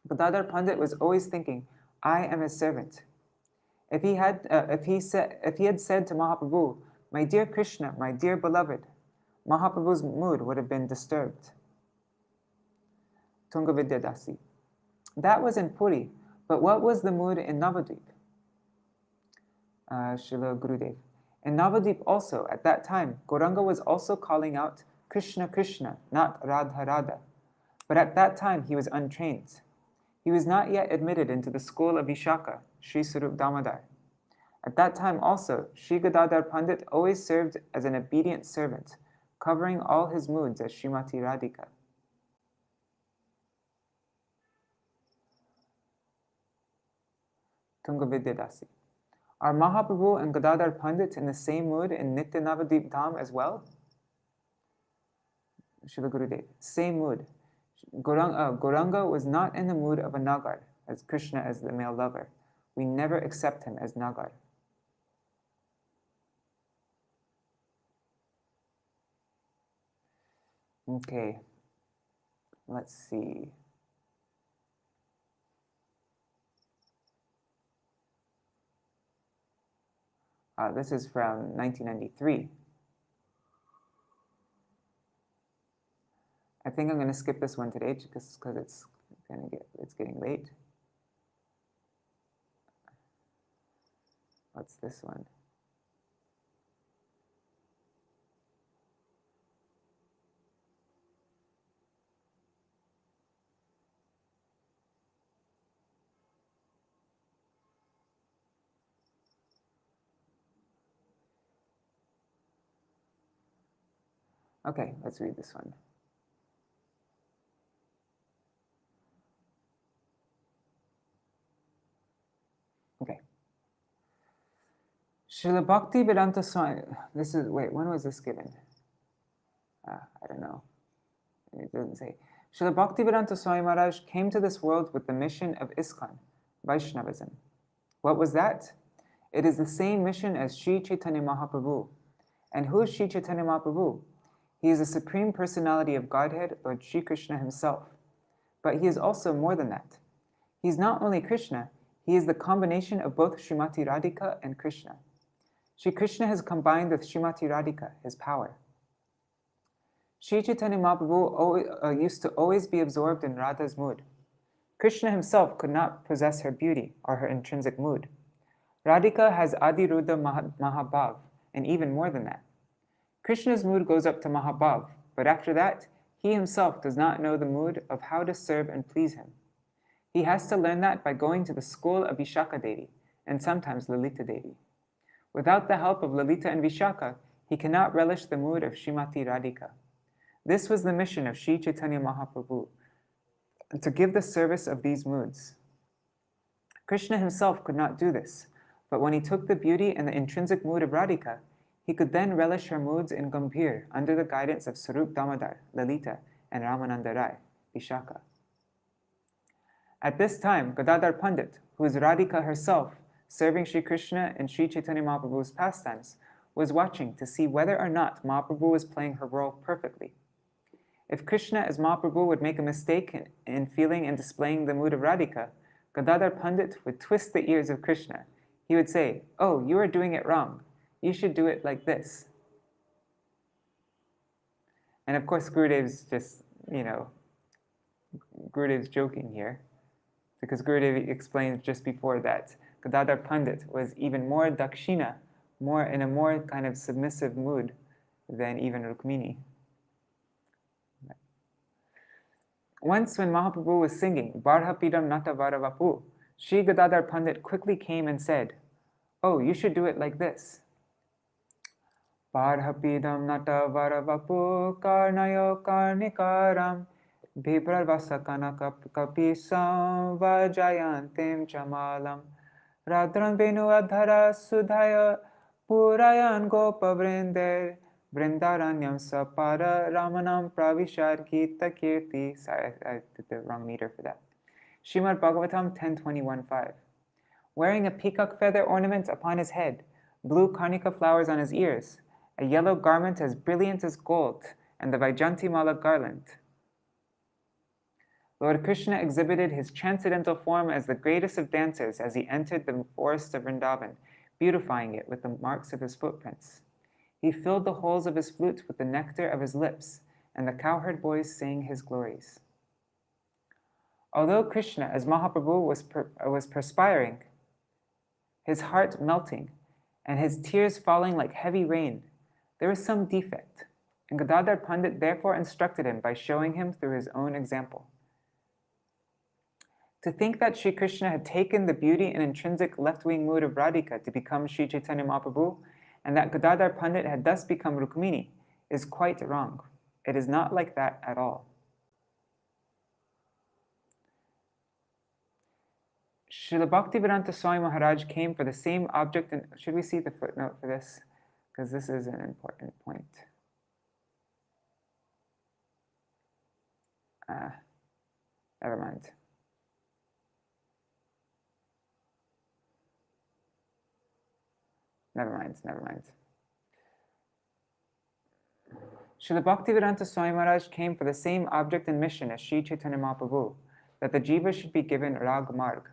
Gadādhara Paṇḍita was always thinking, I am his servant. If he had said to Mahaprabhu, my dear Krishna, my dear beloved, Mahaprabhu's mood would have been disturbed. Tunga Vidyadasi. That was in Puri, but what was the mood in Navadvip? Śrīla Gurudeva. In Navadvip also, at that time, Gauranga was also calling out Krishna, Krishna, not Radha, Radha. But at that time, he was untrained. He was not yet admitted into the school of Vishaka, Sri Sarup Damodar. At that time also, Śrī Gadādhara Paṇḍita always served as an obedient servant, covering all his moods as Srimati Radhika. Tunga Vidyadasi. Are Mahaprabhu and Gadādhara Paṇḍita in the same mood in Nitya Navadvip Dham as well? Śrīla Gurudeva. Same mood. Gauranga was not in the mood of a Nagar, as Krishna as the male lover. We never accept him as Nagar. Okay, let's see. This is from 1993. I think I'm going to skip this one today just because it's getting late. What's this one? Okay, let's read this one. Okay. Śrīla Bhaktivedānta Swami. When was this given? I don't know. It doesn't say. Śrīla Bhaktivedānta Swami Mahārāja came to this world with the mission of ISKCON, Vaishnavism. What was that? It is the same mission as Sri Chaitanya Mahaprabhu. And who is Sri Chaitanya Mahaprabhu? He is the Supreme Personality of Godhead, Lord Sri Krishna himself. But he is also more than that. He is not only Krishna, he is the combination of both Srimati Radhika and Krishna. Sri Krishna has combined with Srimati Radhika, his power. Sri Chaitanya Mahaprabhu used to always be absorbed in Radha's mood. Krishna himself could not possess her beauty or her intrinsic mood. Radhika has Adiruddha Mahabhav, and even more than that. Krishna's mood goes up to Mahabhav, but after that, he himself does not know the mood of how to serve and please him. He has to learn that by going to the school of Vishaka Devi, and sometimes Lalita Devi. Without the help of Lalita and Vishaka, he cannot relish the mood of Srimati Radhika. This was the mission of Sri Chaitanya Mahaprabhu, to give the service of these moods. Krishna himself could not do this, but when he took the beauty and the intrinsic mood of Radhika, he could then relish her moods in Gambhir under the guidance of Sarup Damodar, Lalita, and Ramananda Rai, Vishaka. At this time, Gadādhara Paṇḍita, who is Radhika herself, serving Sri Krishna and Sri Chaitanya Mahaprabhu's pastimes, was watching to see whether or not Mahaprabhu was playing her role perfectly. If Krishna as Mahaprabhu would make a mistake in feeling and displaying the mood of Radhika, Gadādhara Paṇḍita would twist the ears of Krishna. He would say, "Oh, you are doing it wrong. You should do it like this." And of course, Gurudev's just, Gurudev's joking here, because Gurudev explained just before that Gadādhara Paṇḍita was even more dakshina, in a more kind of submissive mood than even Rukmini. Once when Mahaprabhu was singing Varhapidam Nata Varavapu, Śrī Gadādhara Paṇḍita quickly came and said, "Oh, you should do it like this." Parhapidam nata varavapu karnayo karnikaram Bhiprarvasakana kapisam vajayantim chamalam Radran venu adhara sudhaya purayan gopavrender Vrindaranyam sapara ramanam pravishar gita kirti. Sorry, I did the wrong meter for that. Śrīmad Bhagavatam 10.21.5. Wearing a peacock feather ornament upon his head, blue karnika flowers on his ears, a yellow garment as brilliant as gold, and the Vaijantimala garland. Lord Krishna exhibited his transcendental form as the greatest of dancers as he entered the forest of Vrindavan, beautifying it with the marks of his footprints. He filled the holes of his flute with the nectar of his lips, and the cowherd boys sang his glories. Although Krishna, as Mahaprabhu, was perspiring, his heart melting, and his tears falling like heavy rain, there was some defect, and Gadādhara Paṇḍita therefore instructed him by showing him through his own example. To think that Sri Krishna had taken the beauty and intrinsic left-wing mood of Radhika to become Sri Chaitanya Mahaprabhu, and that Gadādhara Paṇḍita had thus become Rukmini, is quite wrong. It is not like that at all. Śrīla Bhaktivedānta Swami Mahārāja came for the same object, and should we see the footnote for this? Because this is an important point. Never mind. Never mind. Śrīla Bhaktivedānta Swami Mahārāja came for the same object and mission as Sri Chaitanya Mahaprabhu, that the jiva should be given Rag Marg.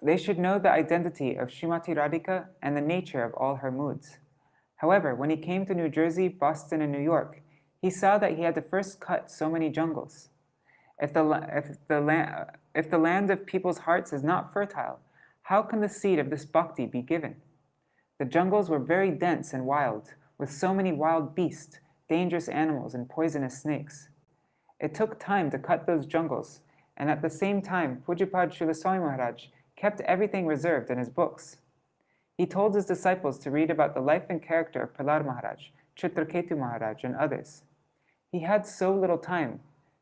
They should know the identity of Srimati Radhika and the nature of all her moods. However, when he came to New Jersey, Boston, and New York, he saw that he had to first cut so many jungles. If the land of people's hearts is not fertile, how can the seed of this bhakti be given? The jungles were very dense and wild, with so many wild beasts, dangerous animals, and poisonous snakes. It took time to cut those jungles, and at the same time, Pujapad Srila Swami Maharaj kept everything reserved in his books. He told his disciples to read about the life and character of Prahlad Maharaj, Chitraketu Maharaj, and others. He had so little time,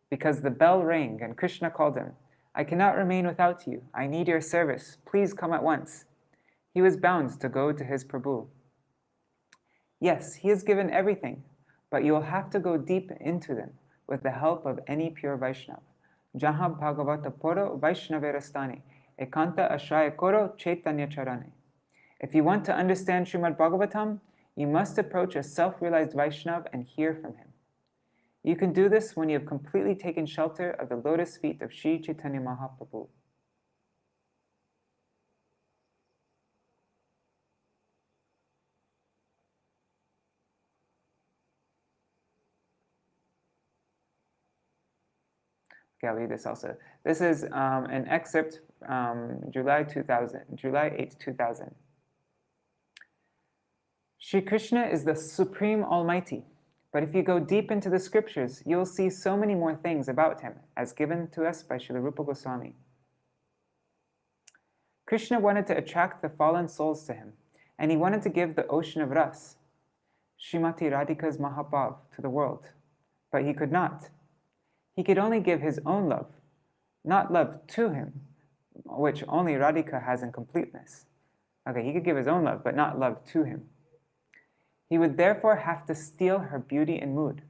because the bell rang and Krishna called him. I cannot remain without you. I need your service. Please come at once. He was bound to go to his Prabhu. Yes, he has given everything, but you will have to go deep into them with the help of any pure Vaishnava. Jaha Bhagavata Poro Vaishnaverastani, Ekanta Ashraya Koro Chaitanya Charane. If you want to understand Śrīmad Bhagavatam, you must approach a self-realized Vaishnava and hear from him. You can do this when you have completely taken shelter of the lotus feet of Sri Chaitanya Mahaprabhu. Okay, I'll read this also. This is an excerpt from July 8, 2000. Sri Krishna is the Supreme Almighty, but if you go deep into the scriptures, you'll see so many more things about him, as given to us by Srila Rupa Gosvāmī. Krishna wanted to attract the fallen souls to him, and he wanted to give the ocean of ras, Srimati Radhika's Mahabhav, to the world, but he could not. He could only give his own love, not love to him, which only Radhika has in completeness. Okay, he could give his own love, but not love to him. He would therefore have to steal her beauty and mood.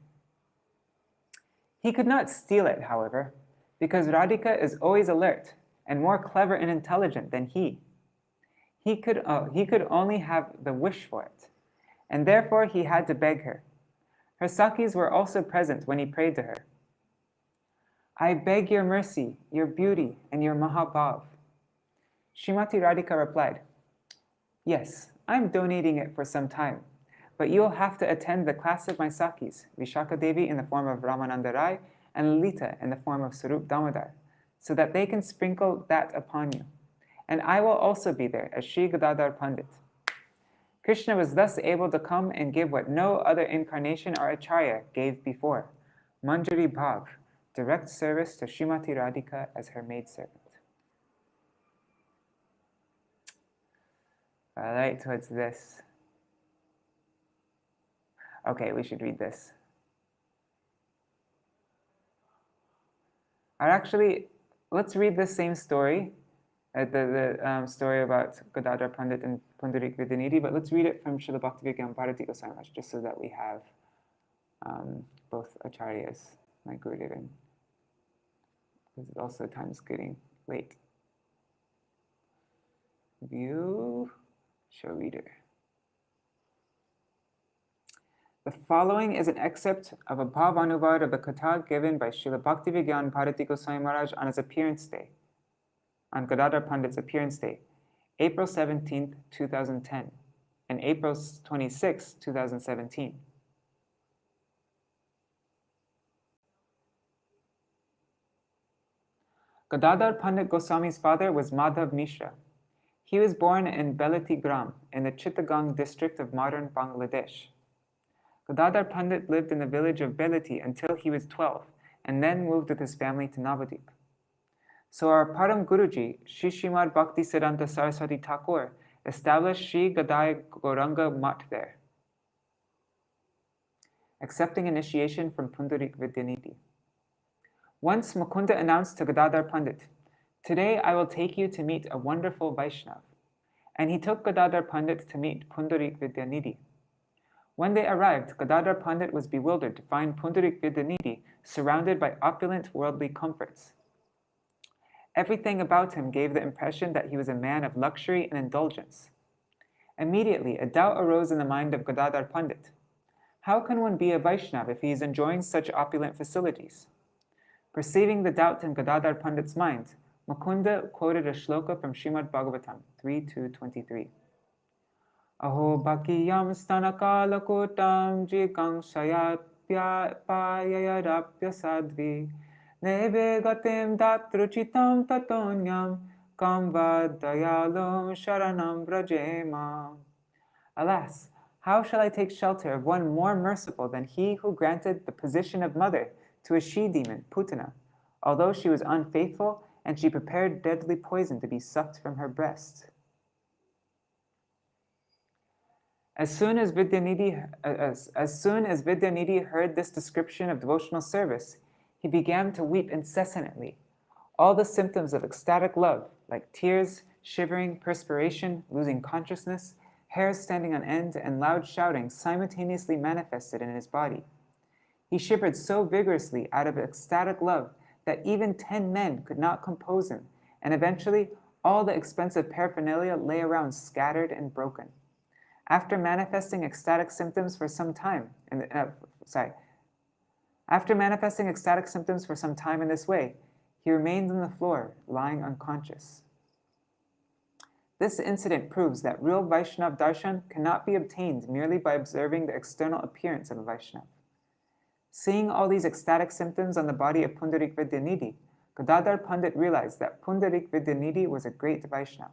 He could not steal it, however, because Radhika is always alert and more clever and intelligent than he. He could only have the wish for it, and therefore he had to beg her. Her Sakis were also present when he prayed to her. I beg your mercy, your beauty, and your Mahabhav. Srimati Radhika replied, yes, I'm donating it for some time, but you'll have to attend the class of my Sakis, Vishaka Devi in the form of Ramananda Rai and Lalita in the form of Sarup Damodar, so that they can sprinkle that upon you. And I will also be there as Śrī Gadādhara Paṇḍita. Krishna was thus able to come and give what no other incarnation or acharya gave before, Manjari Bhav, direct service to Srimati Radhika as her maidservant. All right, so it's this. Okay, we should read this. Or actually, let's read the same story, the story about Gadādhara Pandit and Pundarik Vidyanidhi, but let's read it from Śrīla Bhaktivedānta Bharatī Gosvāmī, just so that we have both acharyas, my Gurudeva, because also time's getting late. View, show reader. The following is an excerpt of a Bhavanuvāda of the Kathā given by Śrīla Bhaktivedānta Bharatī Gosvāmī Mahārāja on his appearance day, on Gadādhara Pandit's appearance day, April 17th, 2010, and April 26th, 2017. Gadādhara Pandit Goswami's father was Madhav Mishra. He was born in Bharati Gram in the Chittagong district of modern Bangladesh. Gadādhara Pandit lived in the village of Bharati until he was 12, and then moved with his family to Navadvip. So our Param Guruji, Śrīmad Bhaktisiddhanta Saraswati Thakur, established Śrī Gadādhara Gauranga Math there, accepting initiation from Pundarik Vidyanidhi. Once Mukunda announced to Gadādhara Pandit, "Today I will take you to meet a wonderful Vaishnav." And he took Gadādhara Pandit to meet Pundarik Vidyanidhi. When they arrived, Gadādhara Pandit was bewildered to find Pundarik Vidyanidhi surrounded by opulent worldly comforts. Everything about him gave the impression that he was a man of luxury and indulgence. Immediately, a doubt arose in the mind of Gadādhara Pandit. How can one be a Vaishnav if he is enjoying such opulent facilities? Perceiving the doubt in Gadādhara Pandit's mind, Mukunda quoted a shloka from Śrīmad Bhagavatam 3:2-23. Aho bhakiyam stanakalakutam jikang shayapyapayayarapya sadvi neve gatim datruchitam tatonyam kamva dayalum sharanam vrajema. Alas, how shall I take shelter of one more merciful than he who granted the position of mother to a she-demon, Putana, although she was unfaithful and she prepared deadly poison to be sucked from her breast? As soon as Vidyanidhi heard this description of devotional service, he began to weep incessantly. All the symptoms of ecstatic love, like tears, shivering, perspiration, losing consciousness, hairs standing on end, and loud shouting, simultaneously manifested in his body. He shivered so vigorously out of ecstatic love that even 10 men could not compose him, and eventually all the expensive paraphernalia lay around scattered and broken. After manifesting ecstatic symptoms for some time in this way, he remained on the floor, lying unconscious. This incident proves that real Vaishnav darshan cannot be obtained merely by observing the external appearance of a Vaishnav. Seeing all these ecstatic symptoms on the body of Pundarik Vidyanidhi, Gadādhara Pandit realized that Pundarik Vidyanidhi was a great Vaishnav.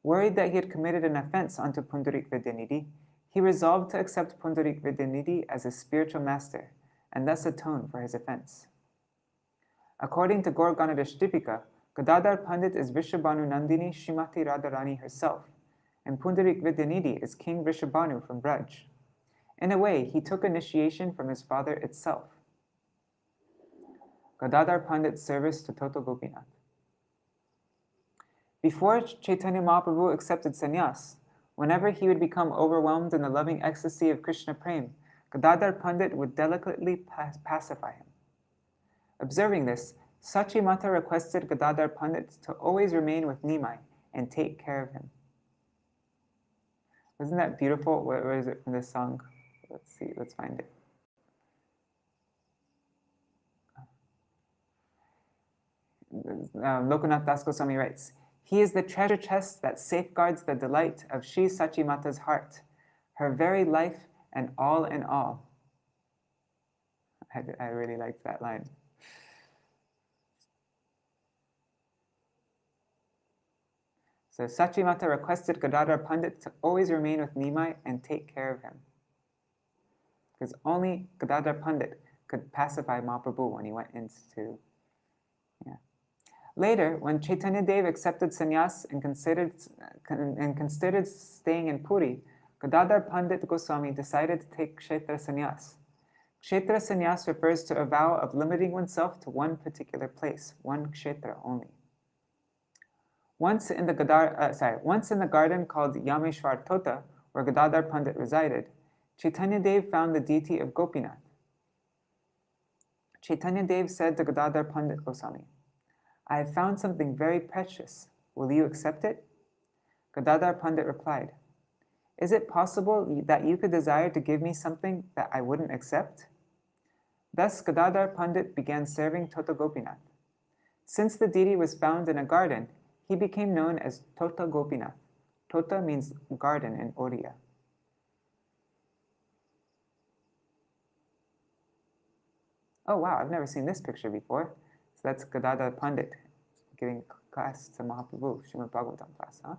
Worried that he had committed an offense onto Pundarik Vidyanidhi, he resolved to accept Pundarik Vidyanidhi as his spiritual master, and thus atone for his offense. According to Gaur Ganadash Dipika, Gadādhara Pandit is Vrishabhanu Nandini Srimati Radharani herself, and Pundarik Vidyanidhi is King Vrishabhanu from Braj. In a way, he took initiation from his father itself. Gadādhara Pandit's service to Toto Gopinath. Before Chaitanya Mahaprabhu accepted sannyas, whenever he would become overwhelmed in the loving ecstasy of Krishna Prem, Gadādhara Pandit would delicately pacify him. Observing this, Sachimata requested Gadādhara Pandit to always remain with Nimai and take care of him. Isn't that beautiful? Where is it from this song? Let's see, let's find it. Lokanath Das Goswami writes, "He is the treasure chest that safeguards the delight of Shri Sachimata's heart, her very life and all in all." I really liked that line. So Sachimata requested Gadādhara Pandit to always remain with Nimai and take care of him, because only Gadādhara Pandit could pacify Mahaprabhu when he went into. Later, when Chaitanya Dev accepted sannyas and considered staying in Puri, Gadādhara Paṇḍita Gosvāmī decided to take kshetra sannyas. Kshetra sannyas refers to a vow of limiting oneself to one particular place, one kshetra only. Once in the garden called Yameshwar Tota, where Gadādhara Paṇḍita resided, Chaitanya Dev found the deity of Gopinath. Chaitanya Dev said to Gadādhara Paṇḍita Gosvāmī, "I have found something very precious. Will you accept it?" Gadādhara Paṇḍita replied, "Is it possible that you could desire to give me something that I wouldn't accept?" Thus Gadādhara Paṇḍita began serving Tota Gopinath. Since the deity was found in a garden, he became known as Tota Gopinath. Tota means garden in Oriya. Oh wow, I've never seen this picture before. So that's Gadādhara Paṇḍita giving class to Mahaprabhu, Śrīmad Bhagavatam class, huh?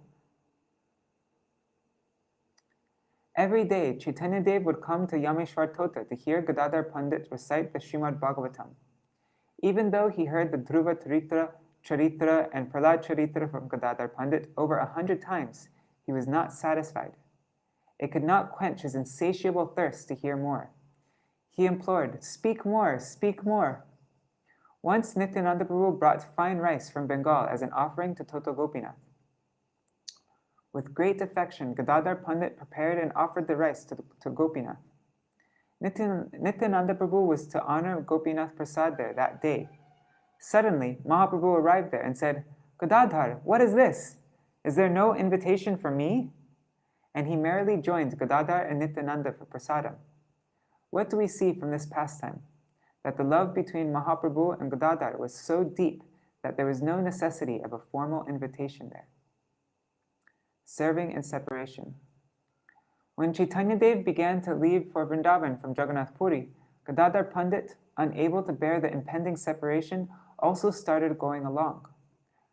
Every day, Chaitanya Dev would come to Yameshwar Tota to hear Gadādhara Paṇḍita recite the Śrīmad Bhagavatam. Even though he heard the Dhruva Charitra and Prahlad Charitra from Gadādhara Paṇḍita over 100 times, he was not satisfied. It could not quench his insatiable thirst to hear more. He implored, "Speak more, speak more." Once Nityananda Prabhu brought fine rice from Bengal as an offering to Tota Gopinath. With great affection, Gadādhara Paṇḍita prepared and offered the rice to Gopinath. Nityananda Prabhu was to honor Gopinath Prasad there that day. Suddenly, Mahaprabhu arrived there and said, "Gadādhara, what is this? Is there no invitation for me?" And he merrily joined Gadādhara and Nityananda for prasadam. What do we see from this pastime? That the love between Mahaprabhu and Gadādhara was so deep that there was no necessity of a formal invitation there. Serving in separation. When Chaitanya Dev began to leave for Vrindavan from Jagannath Puri, Gadādhara Paṇḍita, unable to bear the impending separation, also started going along.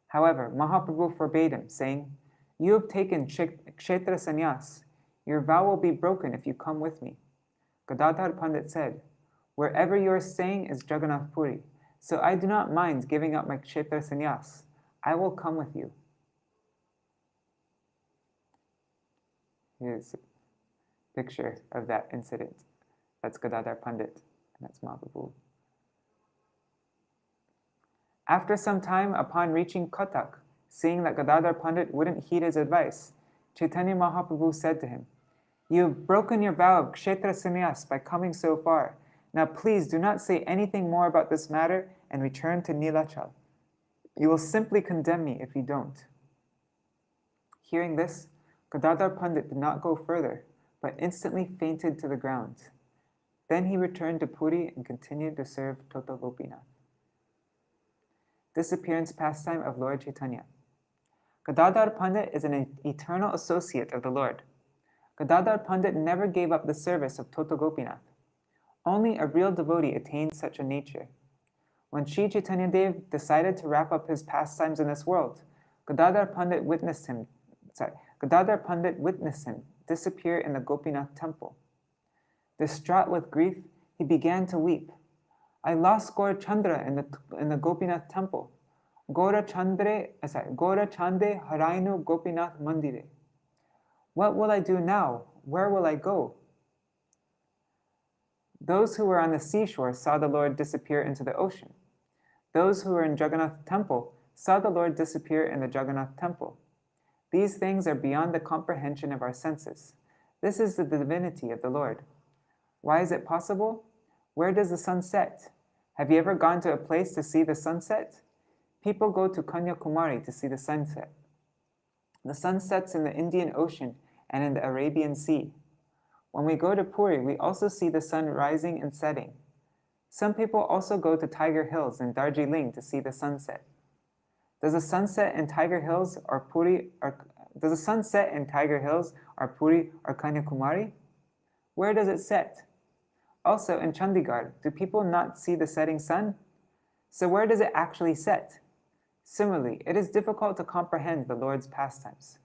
However, Mahaprabhu forbade him, saying, "You have taken kshetra sannyas. Your vow will be broken if you come with me." Gadādhara Paṇḍita said, "Wherever you are staying is Jagannath Puri, so I do not mind giving up my kshetra sannyas. I will come with you." Here's a picture of that incident. That's Gadādhara Paṇḍita, and that's Mahaprabhu. After some time, upon reaching Kathā, seeing that Gadādhara Paṇḍita wouldn't heed his advice, Chaitanya Mahaprabhu said to him, "You have broken your vow of kshetra sannyas by coming so far. Now please do not say anything more about this matter and return to Nilachal. You will simply condemn me if you don't." Hearing this, Gadādhara Paṇḍita did not go further, but instantly fainted to the ground. Then he returned to Puri and continued to serve Tota Gopinath. Disappearance pastime of Lord Chaitanya. Gadādhara Paṇḍita is an eternal associate of the Lord. Gadādhara Paṇḍita never gave up the service of Tota Gopinath. Only a real devotee attains such a nature. When Śrī Chaitanya Dev decided to wrap up his pastimes in this world, Gadādhara Paṇḍita witnessed him disappear in the Gopinath temple. Distraught with grief, he began to weep. "I lost Gaura Chandra in the Gopinath temple. Gaura Chande Harainu Gopinath Mandire. What will I do now? Where will I go?" Those who were on the seashore saw the Lord disappear into the ocean. Those who were in Jagannath temple saw the Lord disappear in the Jagannath temple. These things are beyond the comprehension of our senses. This is the divinity of the Lord. Why is it possible? Where does the sun set? Have you ever gone to a place to see the sunset? People go to Kanyakumari to see the sunset. The sun sets in the Indian Ocean and in the Arabian Sea. When we go to Puri, we also see the sun rising and setting. Some people also go to Tiger Hills in Darjeeling to see the sunset. Does the sunset in Tiger Hills or Puri or Kanyakumari? Where does it set? Also in Chandigarh, do people not see the setting sun? So where does it actually set? Similarly, it is difficult to comprehend the Lord's pastimes.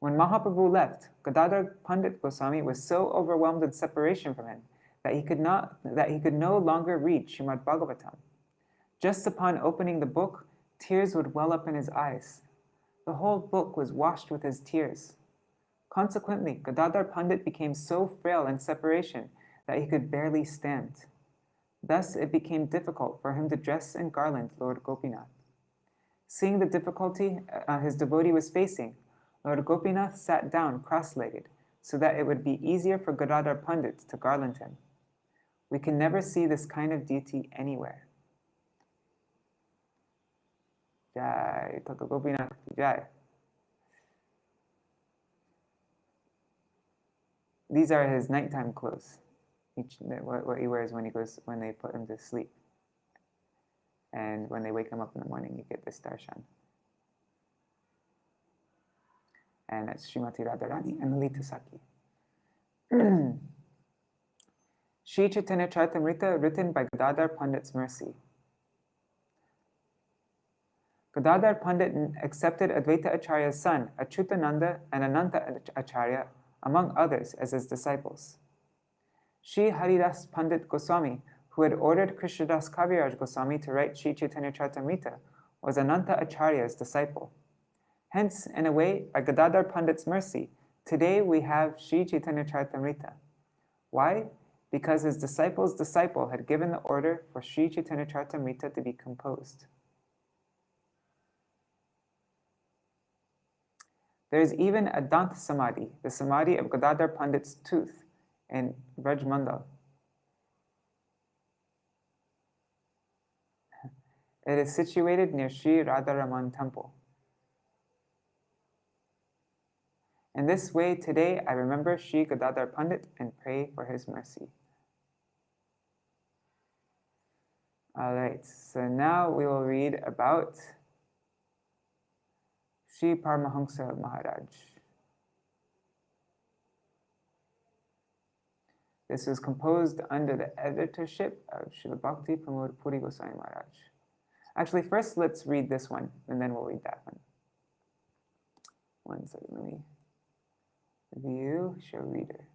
When Mahaprabhu left, Gadādhara Paṇḍita Gosvāmī was so overwhelmed in separation from him that he could no longer read Śrīmad Bhagavatam. Just upon opening the book, tears would well up in his eyes. The whole book was washed with his tears. Consequently, Gadādhara Pandit became so frail in separation that he could barely stand. Thus, it became difficult for him to dress and garland Lord Gopinath. Seeing the difficulty his devotee was facing, Lord Gopinath sat down cross-legged so that it would be easier for Gadādhara Pandit to garland him. We can never see this kind of deity anywhere. Jai, Taka Gopinath Jai. These are his nighttime clothes. What he wears when they put him to sleep. And when they wake him up in the morning, you get this darshan. And that's Srimati Radharani and Lalita Saki. Śrī Chaitanya Charitamrita, written by Gadādhara Pandit's mercy. Gadādhara Pandit accepted Advaita Acharya's son, Achyutananda, and Ananta Acharya, among others, as his disciples. Śrī Haridas Pandit Gosvāmī, who had ordered Krishnadas Kaviraj Goswami to write Śrī Chaitanya Charitamrita, was Ananta Acharya's disciple. Hence, in a way, by Gadādhara Pandit's mercy, today we have Śrī Chaitanya Charitamrita. Why? Because his disciple's disciple had given the order for Śrī Chaitanya Charitamrita to be composed. There is even a Dant Samadhi, the Samadhi of Gadādhara Pandit's tooth, in Vrajmandal. It is situated near Sri Radharaman temple. In this way, today I remember Śrī Gadādhara Pandit and pray for his mercy. All right, so now we will read about Sri Paramahaṁsa Mahārāja. This was composed under the editorship of Srila Bhakti Pramod Puri Goswami Maharaj. Actually, first let's read this one, and then we'll read that one. One second, let me view, show reader.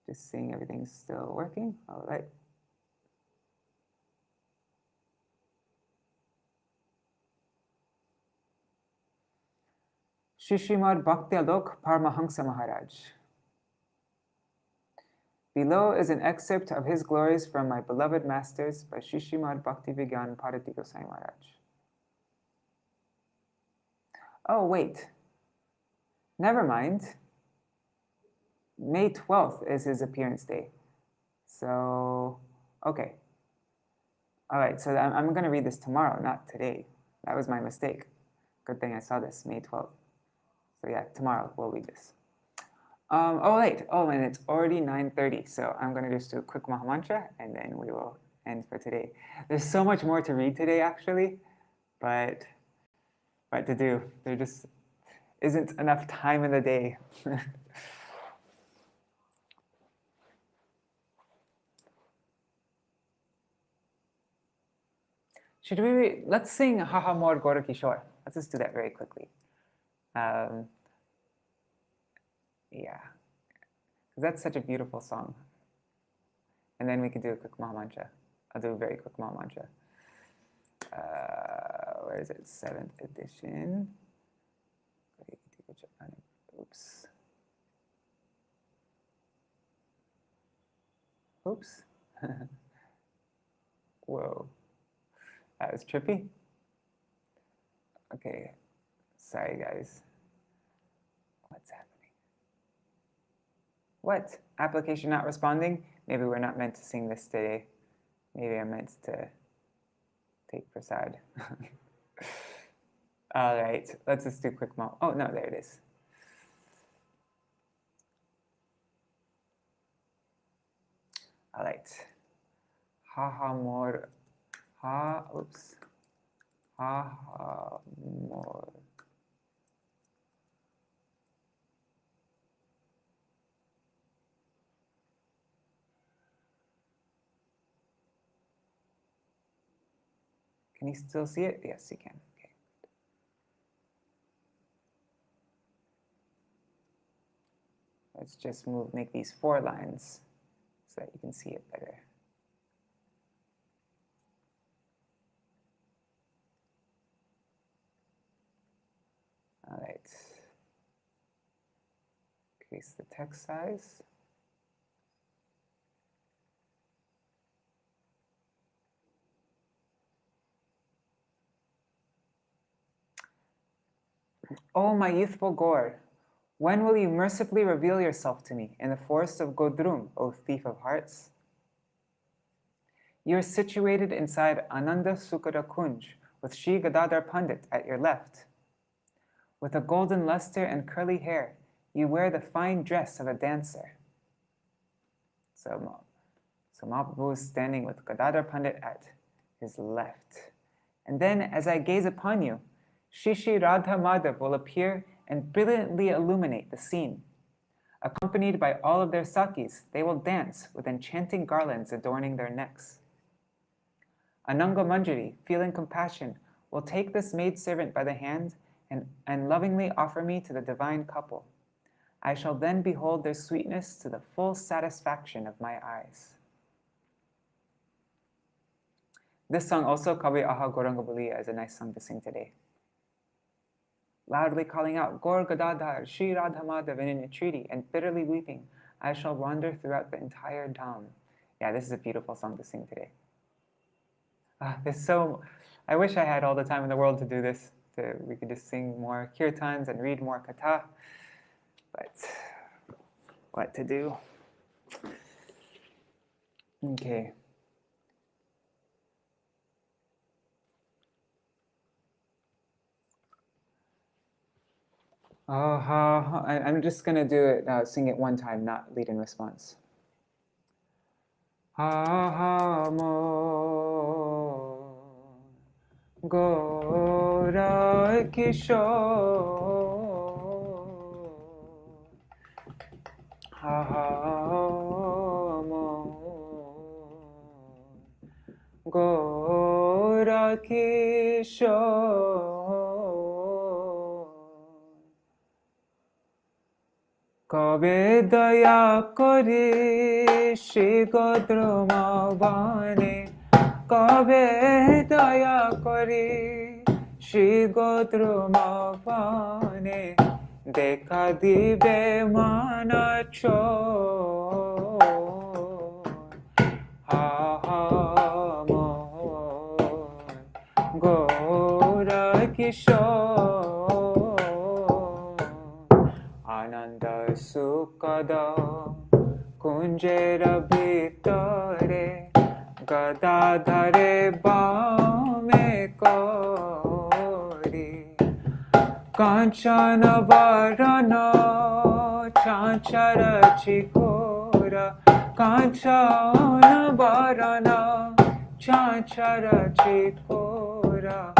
Just seeing everything's still working. All right. Śrīmad Bhaktyāloka Paramahaṁsa Mahārāja. Below is an excerpt of his glories from my beloved masters by Śrīmad Bhaktivedānta Bharatī Goswami Maharaj. Oh, wait. Never mind. May 12th is his appearance day. So, okay. All right, so I'm going to read this tomorrow, not today. That was my mistake. Good thing I saw this, May 12th. So yeah, tomorrow we'll read this. And it's already 9:30, so I'm going to just do a quick Mahamantra, and then we will end for today. There's so much more to read today, actually, but to do. There just isn't enough time in the day. Should we read? Let's sing Haha Mor Gaura Kishore. Let's just do that very quickly. Yeah, because that's such a beautiful song. And then we can do a quick Mahamantra. I'll do a very quick Mahamantra. Where is it? 7th edition. Oops. Oops. Whoa. That was trippy. Okay. Sorry, guys. What's happening? What? Application not responding? Maybe we're not meant to sing this today. Maybe I'm meant to take prasad. All right, let's just do a quick Oh, no, there it is. All right. Ha more. Oops. Ha more. Can you still see it? Yes, you can. Okay. Let's just make these 4 lines so that you can see it better. All right. Increase the text size. O my youthful Gaur, when will you mercifully reveal yourself to me in the forest of Godrum, O thief of hearts? You are situated inside Ananda Sukara Kunj with Śrī Gadādhara Paṇḍita at your left. With a golden luster and curly hair, you wear the fine dress of a dancer. So Mahaprabhu is standing with Gadādhara Paṇḍita at his left. And then, as I gaze upon you, Shri Radha Madhav will appear and brilliantly illuminate the scene. Accompanied by all of their sakis, they will dance with enchanting garlands adorning their necks. Ananga Manjari, feeling compassion, will take this maidservant by the hand and lovingly offer me to the divine couple. I shall then behold their sweetness to the full satisfaction of my eyes. This song also, Kavi Aha Gauranga Buliya, is a nice song to sing today. Loudly calling out, Gaur Gadādhar, Śrī Radha Madhav in an entreaty, and bitterly weeping, I shall wander throughout the entire Dham. Yeah, this is a beautiful song to sing today. I wish I had all the time in the world to do this. We could just sing more kirtans and read more Kathā, but what to do? Okay. I'm just going to do it, sing it one time, not lead in response. Ha mo Gaura Kishore, ha mo Gaura Kishore, Kabe daya kori Śrī Gadādhara Paṇḍita, Kabe daya kori Śrī Gadādhara Paṇḍita, dekha dibe mana chor, ha mo Gaura Kishore, Ananda Sukada Kunjera Bhitare, Gadādhare Bhame Kori, Kanchana Varana Chanchara Chikora, Kanchana Varana Chanchara Chikora,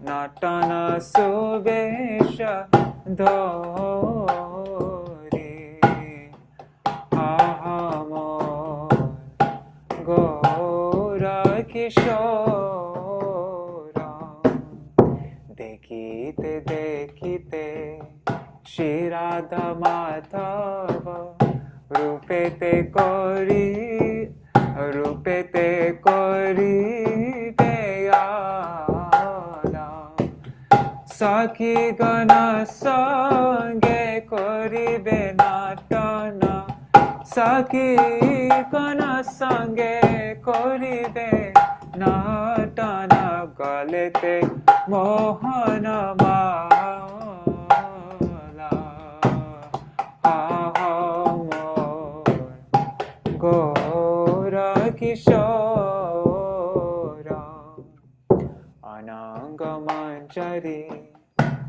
Natana Subesha Dhori, Ahamor Gaura Kishora, Dekite Dekite Śrī Radha Madhava, Rupete Kori Beyana, Saki Gana Sange Kori Benatana, Saki Gana Sange Kori Benatana, Galete Mohana Mala, Ahamor Gaura Kishora, Ananga Manjari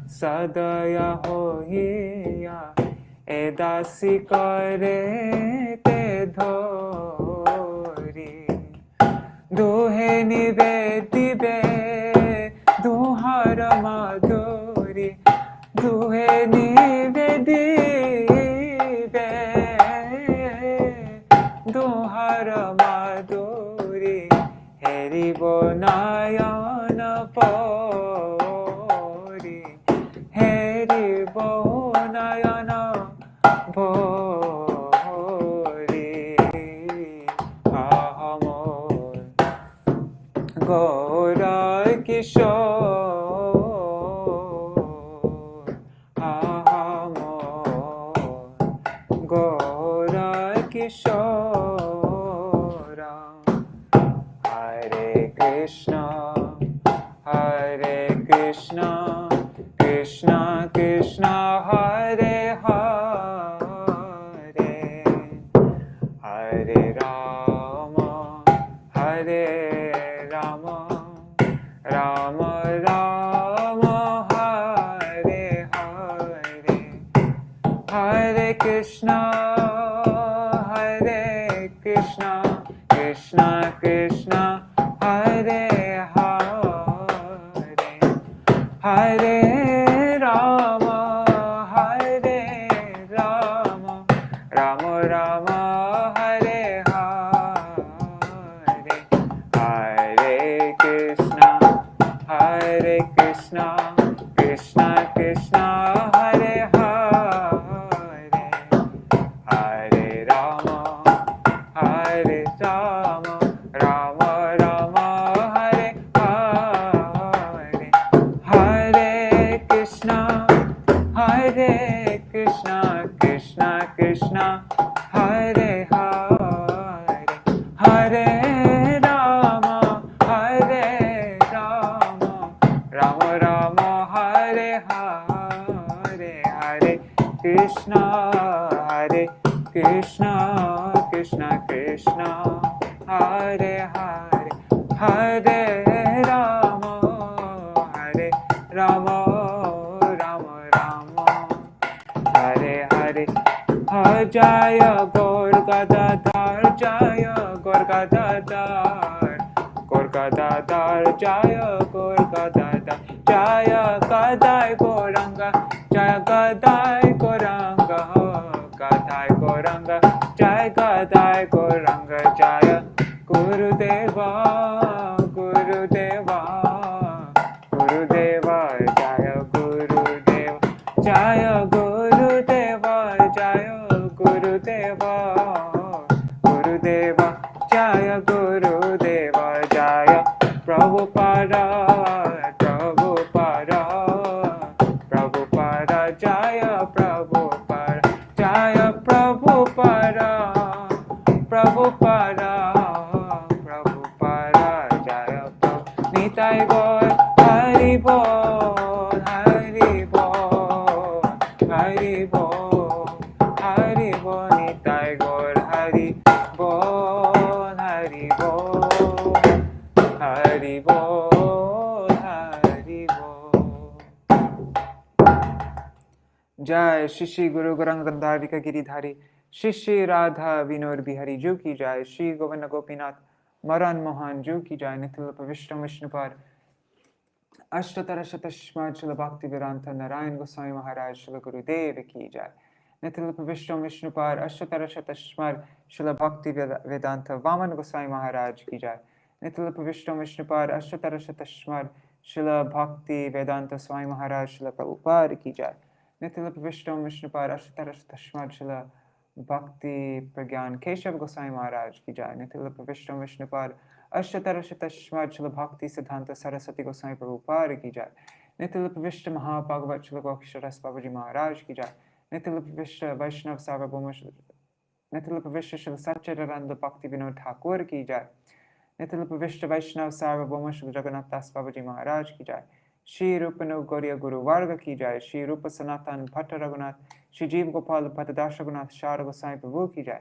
Sadaya Hohiya, Edasi Kare Te Dhori, Duhe Nivedibe Duhara Madhuri, Duhe Nivedibe Duhara Madhuri, Heri Bonayana Pori, Heri Bonayana Pori, Ahamor Gaura Kishore, Krishna, Hare Krishna, Krishna Krishna, Hare Hare, Hare Rama, Hare Rama, Rama Rama, Hare Hare, Hare Krishna, Hare Krishna, Krishna Krishna, Hare Hare, Hare Rama, Hare Rama, Rama Rama, Hare Hare, Hare Krishna, Hare Krishna, Krishna Krishna, Hare Hare, Hare Rama, Hare Rama, Rama Rama, Hare Hare, Hare Krishna, Hare Krishna, Krishna Krishna, Hare Hare, Hare Rama, Hare Rama, Rama Rama, Hare Hare, Hare Krishna, Hare Krishna, Krishna Krishna, Hare Hare, Hare Rama, Hare Rama, Rama Rama, Hare Hare, Jaya Gaur Gadādhar, Jaya Gaur Gadādhar, Gaur Gadādhar, Jaya Gaur Gadādhar, Jaya Gadai Gauranga, Jaya Gadai Gauranga, Gadai Gauranga, Jaya Gadai Gauranga, Jaya Gurudeva, Gurudeva, Gurudeva, Jaya Gurudeva, Jaya Gurudeva, Jaya Gurudeva, Gurudeva, Jaya Gurudeva, Jaya Prabhupada, Prabhupada, Prabhupada, Jaya Prabhupada, Jaya Prabhupada, Prabhupada, Prabhupada, Jaya Prabhupada, Nitai Gaur, Hari Bol, Hari Bol, Hari Bol, Hari Bol, Nitai Gaur, Hari Bol, Hari Bol, Hari Bol, Hari Bol. Jai Shri Guru Gauranga Gandharvika Giridhari, Shri Radha Vinod Bihari Ju ki Jai, Shri Govinda Gopinath Maran Mohan Ju ki Jai, Nitil Pavishtam Vishnupad Ashtatara Shatashmad Śrīla Bhaktivedānta Nārāyaṇa Gosvāmī Mahārāja Śrīla Gurudeva ki Jai, Nitil Pavishtam Vishnupad Ashtatara Shatashmad Śrīla Bhaktivedānta Vaman Gosvāmī Mahārāja ki Jai, Nitil Pavishtam Vishnupad Ashtatara Shatashmad Śrīla Bhaktivedānta Swāmī Mahārāja Śrīla Prabhupada ki Jai, Nitil Pavishtam Vishnupad Ashtatara Shatashmad Śrīla Bhakti Pragyan Keshav Gosvāmī Mahārāja ki Jai, Nitil Pavishtam Vishnupad Ashtatara Shatashmad Śrīla Bhakti Siddhanta Saraswati Gosvāmī Prabhupada ki Jai, Nitil Pavishta Mahābhagavat Śrīla Gokisharas Babaji Mahārāja ki Jai, Nitil Pavishta Vaishnav Sarvabhauma Nitil Pavishta Śrīla Satchidananda Bhakti Vinod Thakur ki Jai, Nitil Pavishta Vaishnav Sarvabhauma Śrīla Jagannath Das Babaji Mahārāja ki Jai, Shri Rupanu Gauriya Guru Varga ki Jai, Shri Rupa Sanatan Bhatta Raghunath, Shri Jeev Gopal Patadash Raghunath Shara Goswami Prabhu ki Jai,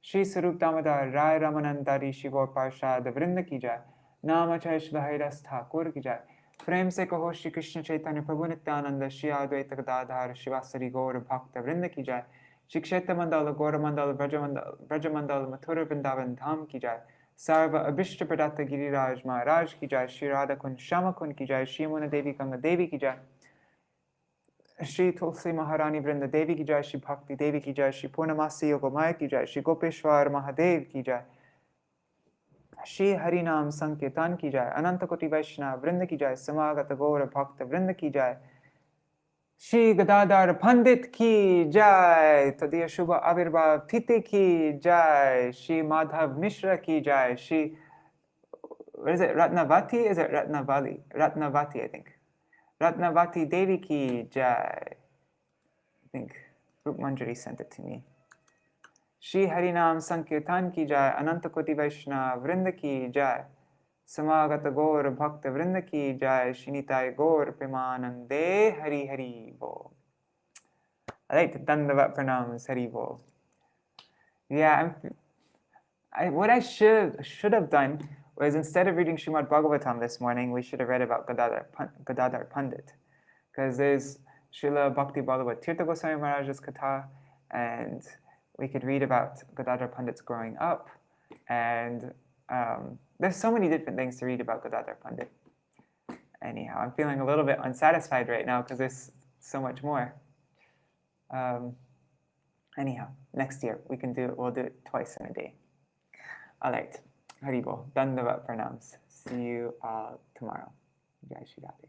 Shri Sarup Damodar Rai Ramanandari Shri Gaur Parshad Vrinda ki Jai, Namachay Shri Haridas Thakur ki Jai, Prem se kaho Shri Krishna Chaitanya Prabhu Nityananda Shri Advaita Gadadhar Shivasari Gaur Bhakta Vrinda ki Jai, Shri Kshetra Mandala Gaura Mandala Braja Mandala Mathura Vrindavan Dham ki Jai, Sarva Abhishta Pradatta Giriraj Maharaj ki Jai, Shri Radha Kun Shama Kun ki Jai, Shri Yamuna Devi Ganga Devi ki Jai, Shri Tulsi Maharani Vrinda Devi ki Jai, Shri Bhakti Devi ki Jai, Shri Purnamasi Yogamaya ki Jai, Shri Gopeshwar Mahadev ki Jai, Shri Harinam Sankirtan ki Jai, Ananta Koti Vaishnava Vrinda ki Jai, Samagata Gaura Bhakta Vrinda ki Jai, Śrī Gadādhara Paṇḍita ki Jai, Tadiya Shubha Avirbhav Tite ki Jai, Shri Madhav Mishra ki Jai, Shri, what is it, Ratnavati? Is it Ratnavali? Ratnavati, I think. Ratnavati Devi ki Jai. I think Rup Manjari sent it to me. Shri Harinam Sankirtan ki Jai, Ananta Koti Vaishnava Vrinda ki Jai, Samagata Gaur Bhakta Vrinda Ki Jai, Shinitai Gaur Premanande, Hari Hari Bol. I like to Dandavat Pranams, Hari Bol. Yeah, what I should have done was, instead of reading Śrīmad Bhagavatam this morning, we should have read about Gadādhara Paṇḍita. Because there's Śrīla Bhakti Bhagavad Tirtha Gosvāmī Mahārāja's Kathā, and we could read about Gadādhara Paṇḍita's growing up, and there's so many different things to read about Gadādhara Paṇḍita. Anyhow, I'm feeling a little bit unsatisfied right now because there's so much more. Anyhow, next year we'll do it twice in a day. All right, Haribol, Dandavat Pranams. See you tomorrow. Jai Shri Radhe.